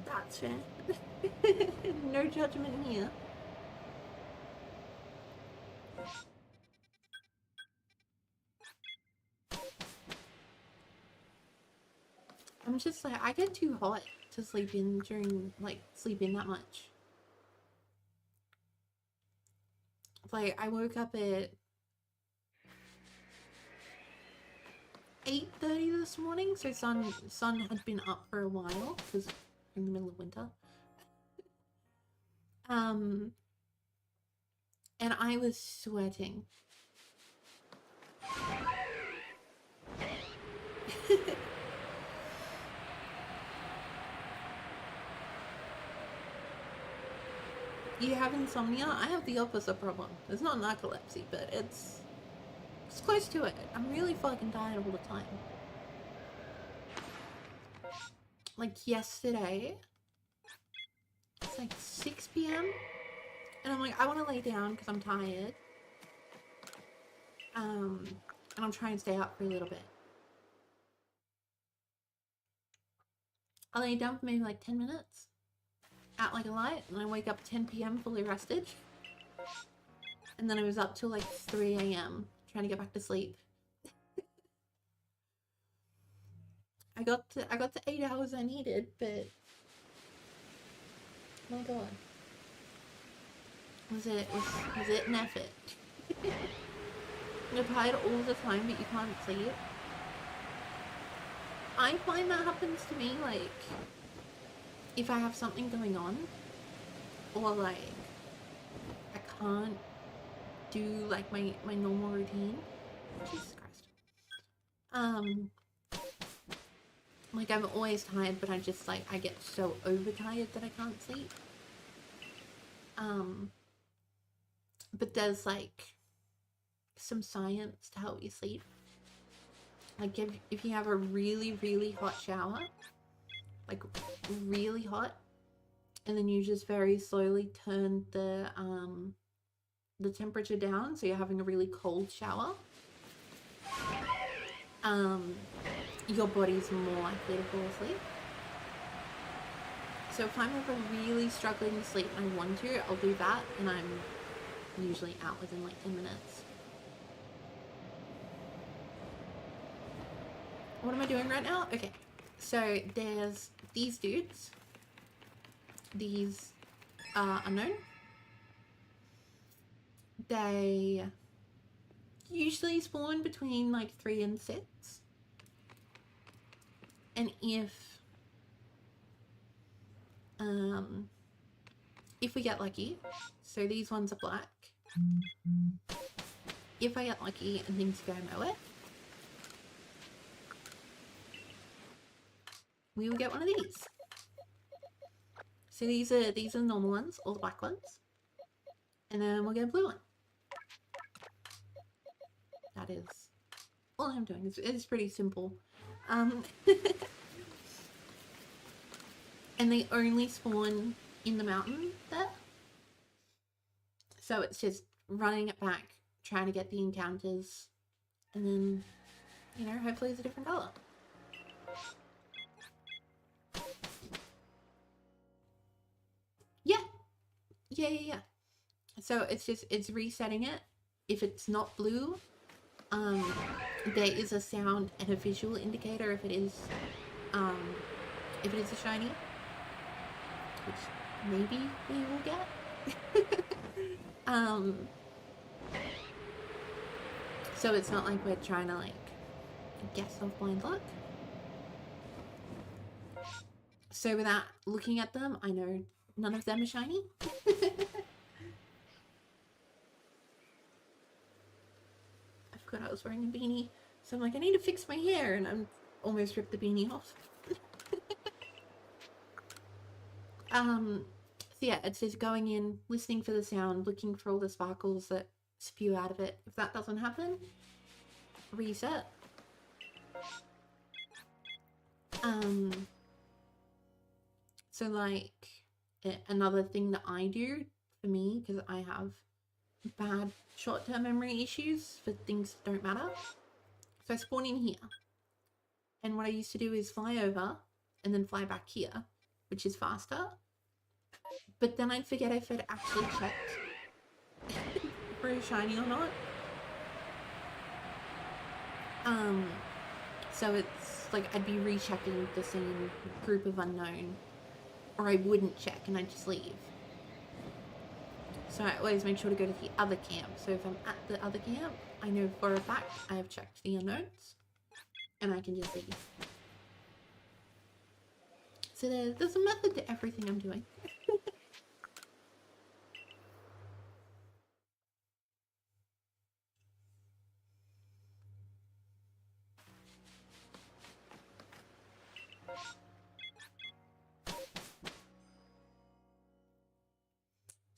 That's fair. No judgment here. I'm just like, I get too hot to sleep in that much. Like, I woke up at 8:30 this morning, so sun had been up for a while because we're in the middle of winter. And I was sweating. You have insomnia? I have the opposite problem. It's not narcolepsy, but it's close to it. I'm really fucking tired all the time. Like yesterday, it's like 6 p.m. and I'm like, I want to lay down because I'm tired. And I'm trying to stay up for a little bit. I lay down for maybe like 10 minutes. Out like a light, and I wake up 10 p.m. fully rested. And then I was up till like 3 a.m. trying to get back to sleep. I got the 8 hours I needed, but my god. Was it an effort? You're tired all the time, but you can't sleep. I find that happens to me, like, if I have something going on, or like, I can't do like my normal routine. Jesus Christ. Like I'm always tired, but I just like, I get so overtired that I can't sleep. But there's like some science to help you sleep. Like if you have a really, really hot shower, like really hot, and then you just very slowly turn the temperature down, so you're having a really cold shower, your body's more likely to fall asleep. So if I'm ever really struggling to sleep and I want to, I'll do that, and I'm usually out within like 10 minutes. What am I doing right now? Okay, so there's these dudes. These are Unown. They usually spawn between like 3 and 6. And if we get lucky, so these ones are black. If I get lucky and things go my way, we will get one of these. So these are the normal ones, all the black ones. And then we'll get a blue one. That is all I'm doing. It's pretty simple. And they only spawn in the mountain there. So it's just running it back, trying to get the encounters, and then, you know, hopefully it's a different color. Yeah. So it's resetting it. If it's not blue, there is a sound and a visual indicator if it is a shiny, which maybe we will get. So it's not like we're trying to like guess off blind luck. So without looking at them, I know none of them are shiny. I forgot I was wearing a beanie, so I'm like, I need to fix my hair, and I'm almost ripped the beanie off. So yeah, it's just going in, listening for the sound, looking for all the sparkles that spew out of it. If that doesn't happen, reset. So like another thing that I do for me, because I have bad short-term memory issues for things that don't matter. So I spawn in here, and what I used to do is fly over and then fly back here, which is faster. But then I'd forget if I'd actually checked for a shiny or not. So it's like I'd be rechecking the same group of Unown, or I wouldn't check and I'd just leave. So I always make sure to go to the other camp. So if I'm at the other camp, I know for a fact I have checked the Unowns, and I can just leave. So there's a method to everything I'm doing.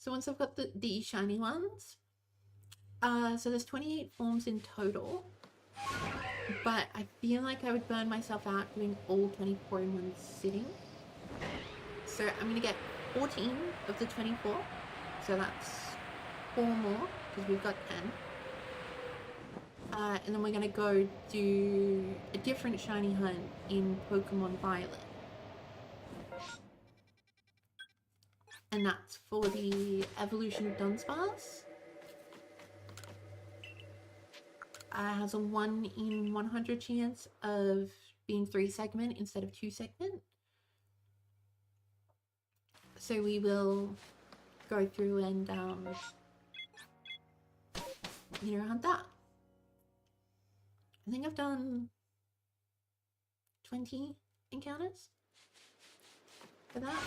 So once I've got the shiny ones, so there's 28 forms in total, but I feel like I would burn myself out doing all 24 in one sitting. So I'm gonna get 14 of the 24, so that's 4 more, because we've got 10. And then we're gonna go do a different shiny hunt in Pokemon Violet. And that's for the evolution of Dunsparce. Has a 1 in 100 chance of being 3 segment instead of 2 segment. So we will go through and, you know, hunt that. I think I've done 20 encounters for that.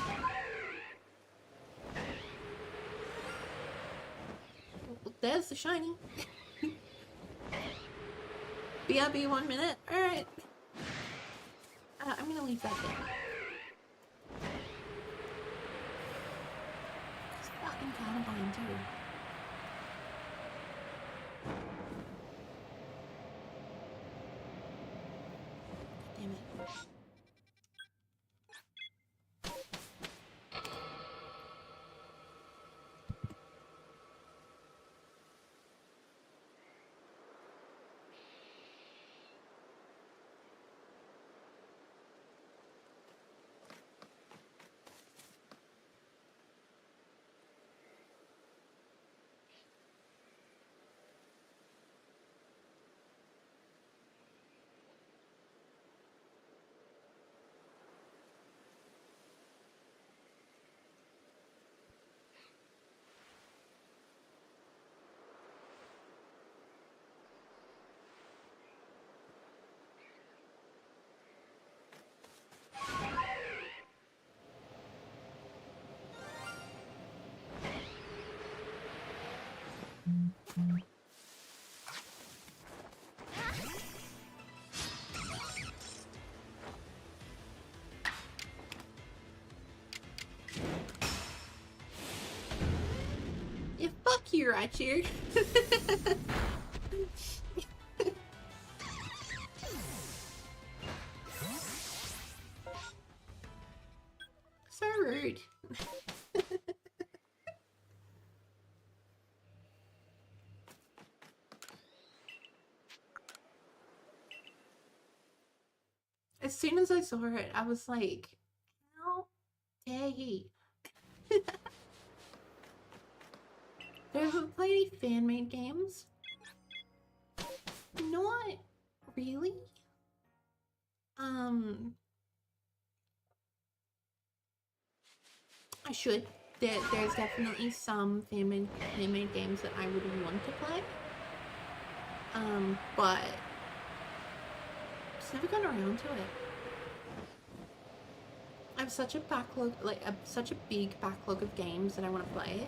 There's the shiny. BRB 1 minute. Alright. I'm gonna leave that there. It's fucking Columbine too. Damn it. you, Raichu. So rude. As soon as I saw it, I was like, how dare he? Have you played any fan-made games? Not really. I should. There's definitely some fan-made games that I would want to play. But just never gotten around to it. I have such a backlog, like such a big backlog of games that I want to play.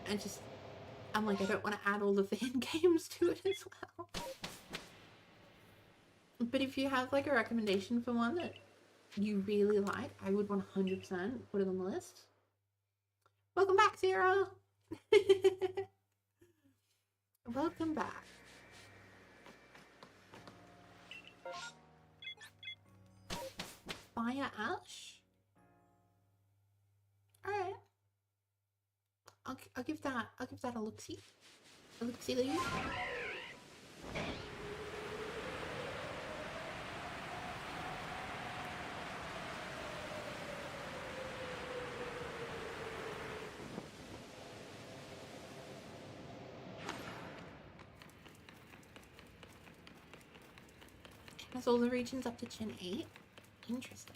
And I'm like, I don't want to add all the fan games to it as well. But if you have like a recommendation for one that you really like, I would 100% put it on the list. Welcome back, Sarah. Welcome back. Fire Ash. All right. I'll give that a look-see. A look-see there. Has all the regions up to Gen 8? Interesting.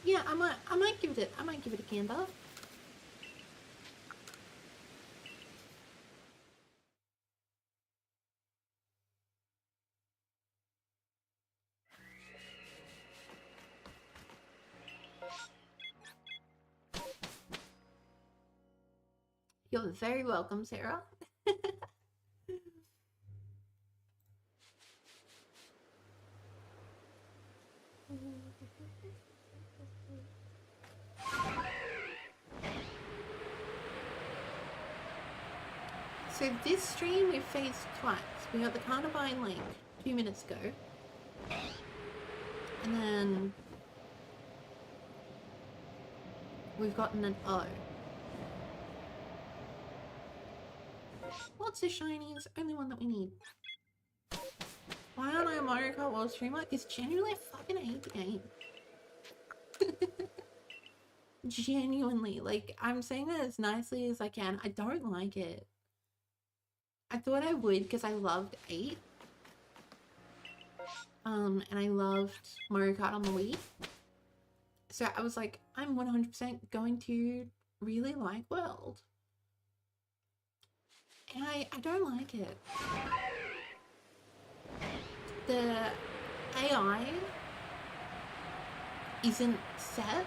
Yeah, I might give it a gander. You're very welcome, Sarah. So this stream we faced twice. We got the Carnivine like 2 minutes ago. And then we've gotten an O. Lots of shinies, only one that we need. Why aren't I a Mario Kart World streamer? Because genuinely I fucking hate the game. Genuinely, like, I'm saying that as nicely as I can. I don't like it. I thought I would because I loved 8. And I loved Mario Kart on the Wii. So I was like, I'm 100% going to really like World. And I don't like it. The AI isn't set.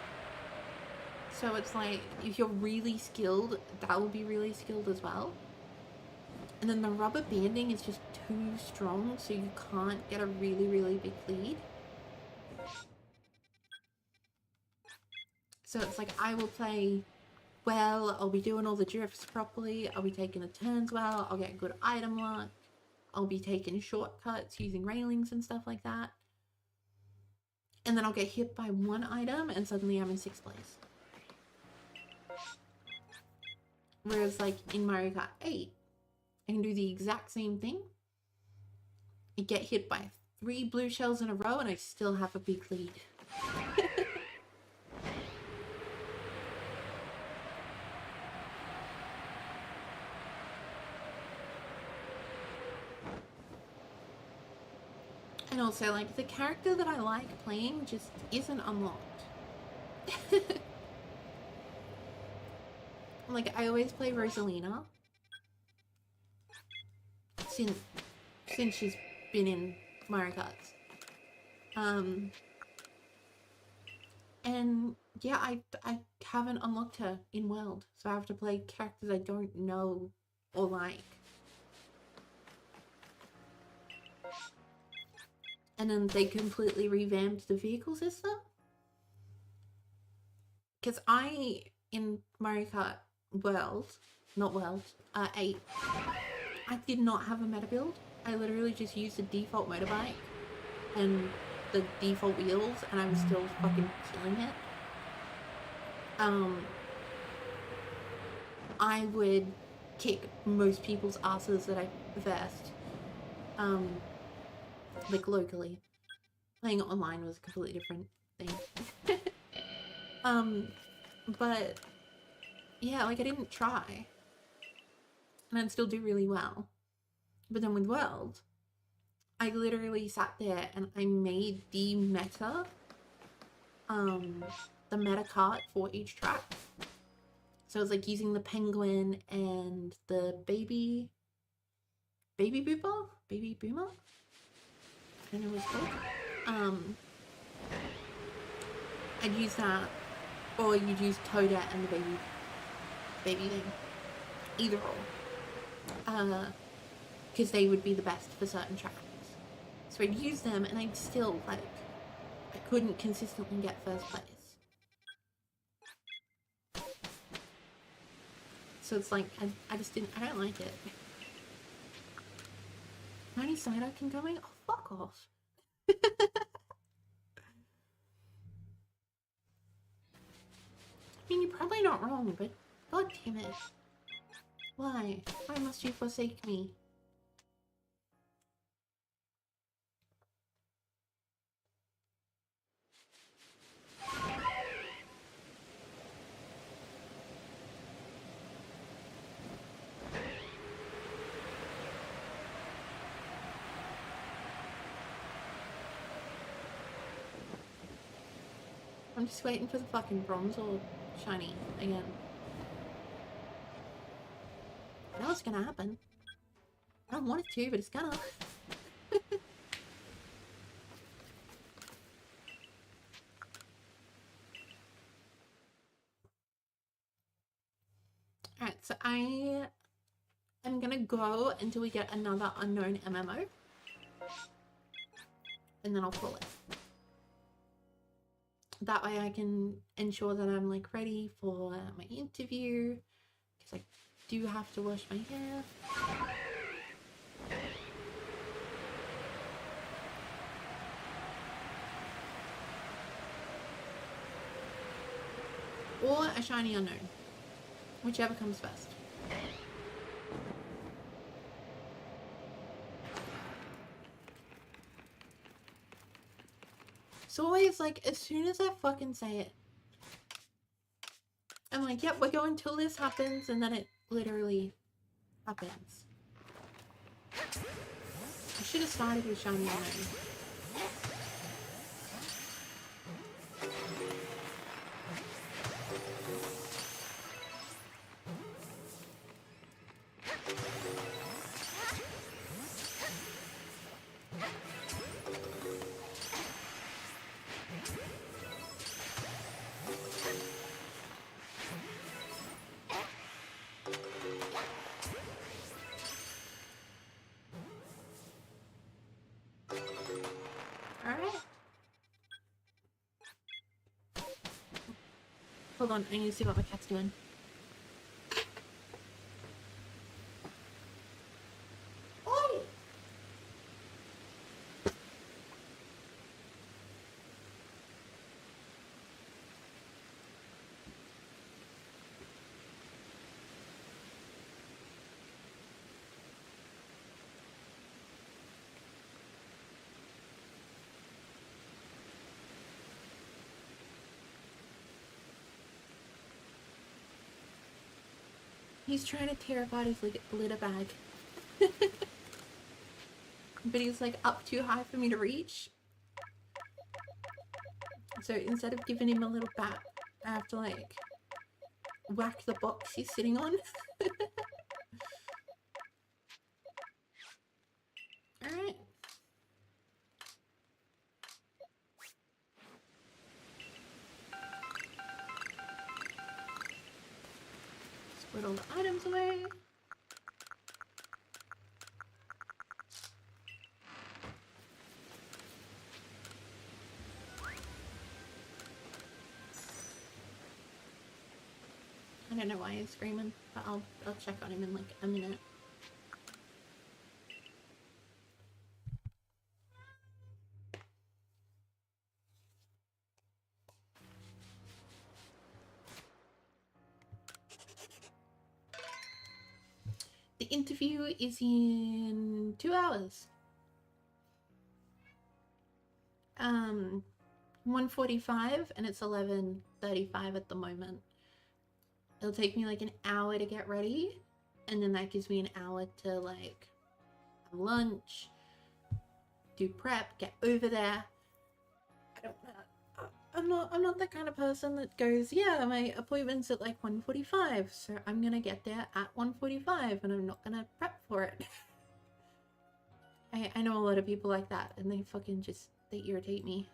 So it's like, if you're really skilled, that will be really skilled as well. And then the rubber banding is just too strong, so you can't get a really, really big lead. So it's like, I will play well, I'll be doing all the drifts properly, I'll be taking the turns well, I'll get good item luck, I'll be taking shortcuts using railings and stuff like that. And then I'll get hit by one item and suddenly I'm in 6th place. Whereas like in Mario Kart 8, I can do the exact same thing. I get hit by 3 blue shells in a row and I still have a big lead. And also, like, the character that I like playing just isn't unlocked. Like, I always play Rosalina. Since she's been in Mario Karts. And yeah, I haven't unlocked her in World. So I have to play characters I don't know or like. And then they completely revamped the vehicle system. Because in Mario Kart World, not World, 8, I did not have a meta build. I literally just used the default motorbike and the default wheels, and I was still fucking killing it. I would kick most people's asses that I versed, like locally. Playing online was a completely different thing. But yeah, like I didn't try, and I'd still do really well. But then with World, I literally sat there and I made the meta cart for each track. So it was like using the penguin and the baby boomer? Baby boomer? I don't know what it's called. I'd use that, or you'd use Toadette and the baby thing. Either or. Because they would be the best for certain tracks. So I'd use them, and I'd still, like, I couldn't consistently get first place. So it's like, I just didn't, I don't like it. How many side-eye can going? Oh, fuck off. I mean, you're probably not wrong, but god damn it. Why? Why must you forsake me? I'm just waiting for the fucking bronze or shiny again. I know it's gonna happen. I don't want it to, but it's gonna. Alright, so I am gonna go until we get another unknown MMO. And then I'll call it. That way I can ensure that I'm like ready for my interview. Because I do have to wash my hair. Or a shiny unknown. Whichever comes first. It's always like, as soon as I fucking say it, I'm like, yep, we're going till this happens, and then it literally happens. I should have started with shiny unknown. Hold on, I need to see what my cat's doing. Oi! He's trying to tear apart his litter bag. But he's like up too high for me to reach. So instead of giving him a little bat, I have to like whack the box he's sitting on. Alright. Put all the items away. don't know why he's screaming, but I'll check on him in like a minute. The interview is in 2 hours. 1:45 and it's 11:35 at the moment. It'll take me like an hour to get ready, and then that gives me an hour to like have lunch, do prep, get over there. I don't know. I'm not that kind of person that goes, yeah, my appointment's at like 1:45, so I'm gonna get there at 1:45 and I'm not gonna prep for it. I know a lot of people like that, and they fucking just, they irritate me.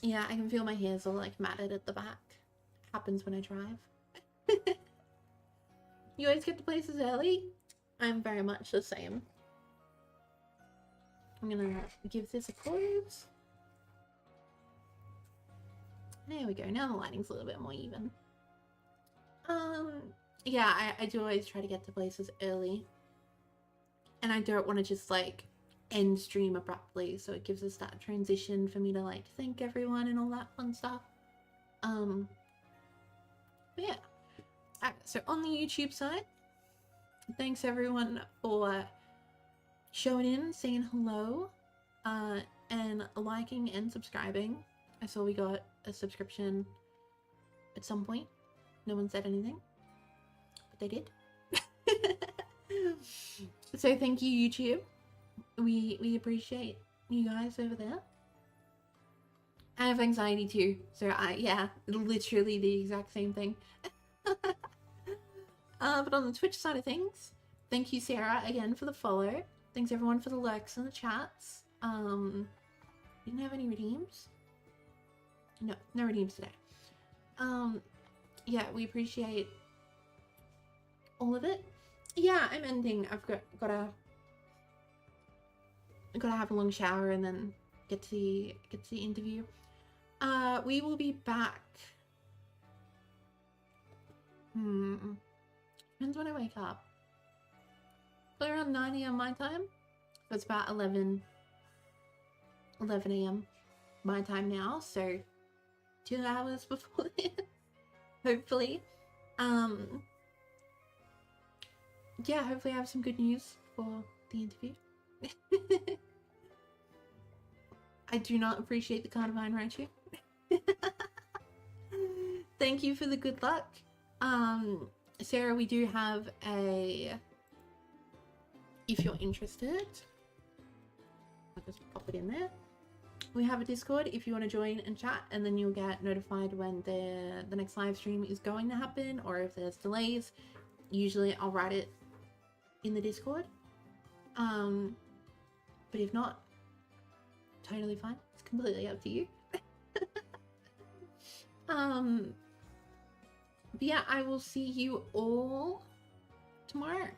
Yeah, I can feel my hairs all like matted at the back. Happens when I drive. You always get to places early? I'm very much the same. I'm gonna give this a close. There we go. Now the lighting's a little bit more even. Yeah, I do always try to get to places early. And I don't want to just like end stream abruptly, so it gives us that transition for me to like thank everyone and all that fun stuff. But yeah. So on the YouTube side, thanks everyone for showing in, saying hello, and liking and subscribing. I saw we got a subscription at some point. No one said anything, but they did. So thank you, YouTube. We appreciate you guys over there. I have anxiety too, so yeah, literally the exact same thing. But on the Twitch side of things, thank you, Sarah, again for the follow. Thanks everyone for the likes and the chats. Didn't have any redeems? No redeems today. Yeah, we appreciate all of it. Yeah, I'm ending. I've gotta have a long shower and then get to the interview. We will be back. Depends when I wake up. Probably around 9 AM my time. So it's about 11 AM my time now. So 2 hours before then, hopefully. Yeah, hopefully I have some good news for the interview. I do not appreciate the Carnivine Raichu. Thank you for the good luck. Sarah, we do have a, if you're interested, I'll just pop it in there. We have a Discord if you want to join and chat, and then you'll get notified when the next live stream is going to happen, or if there's delays. Usually I'll write it in the Discord. But if not, totally fine. It's completely up to you. But yeah, I will see you all tomorrow.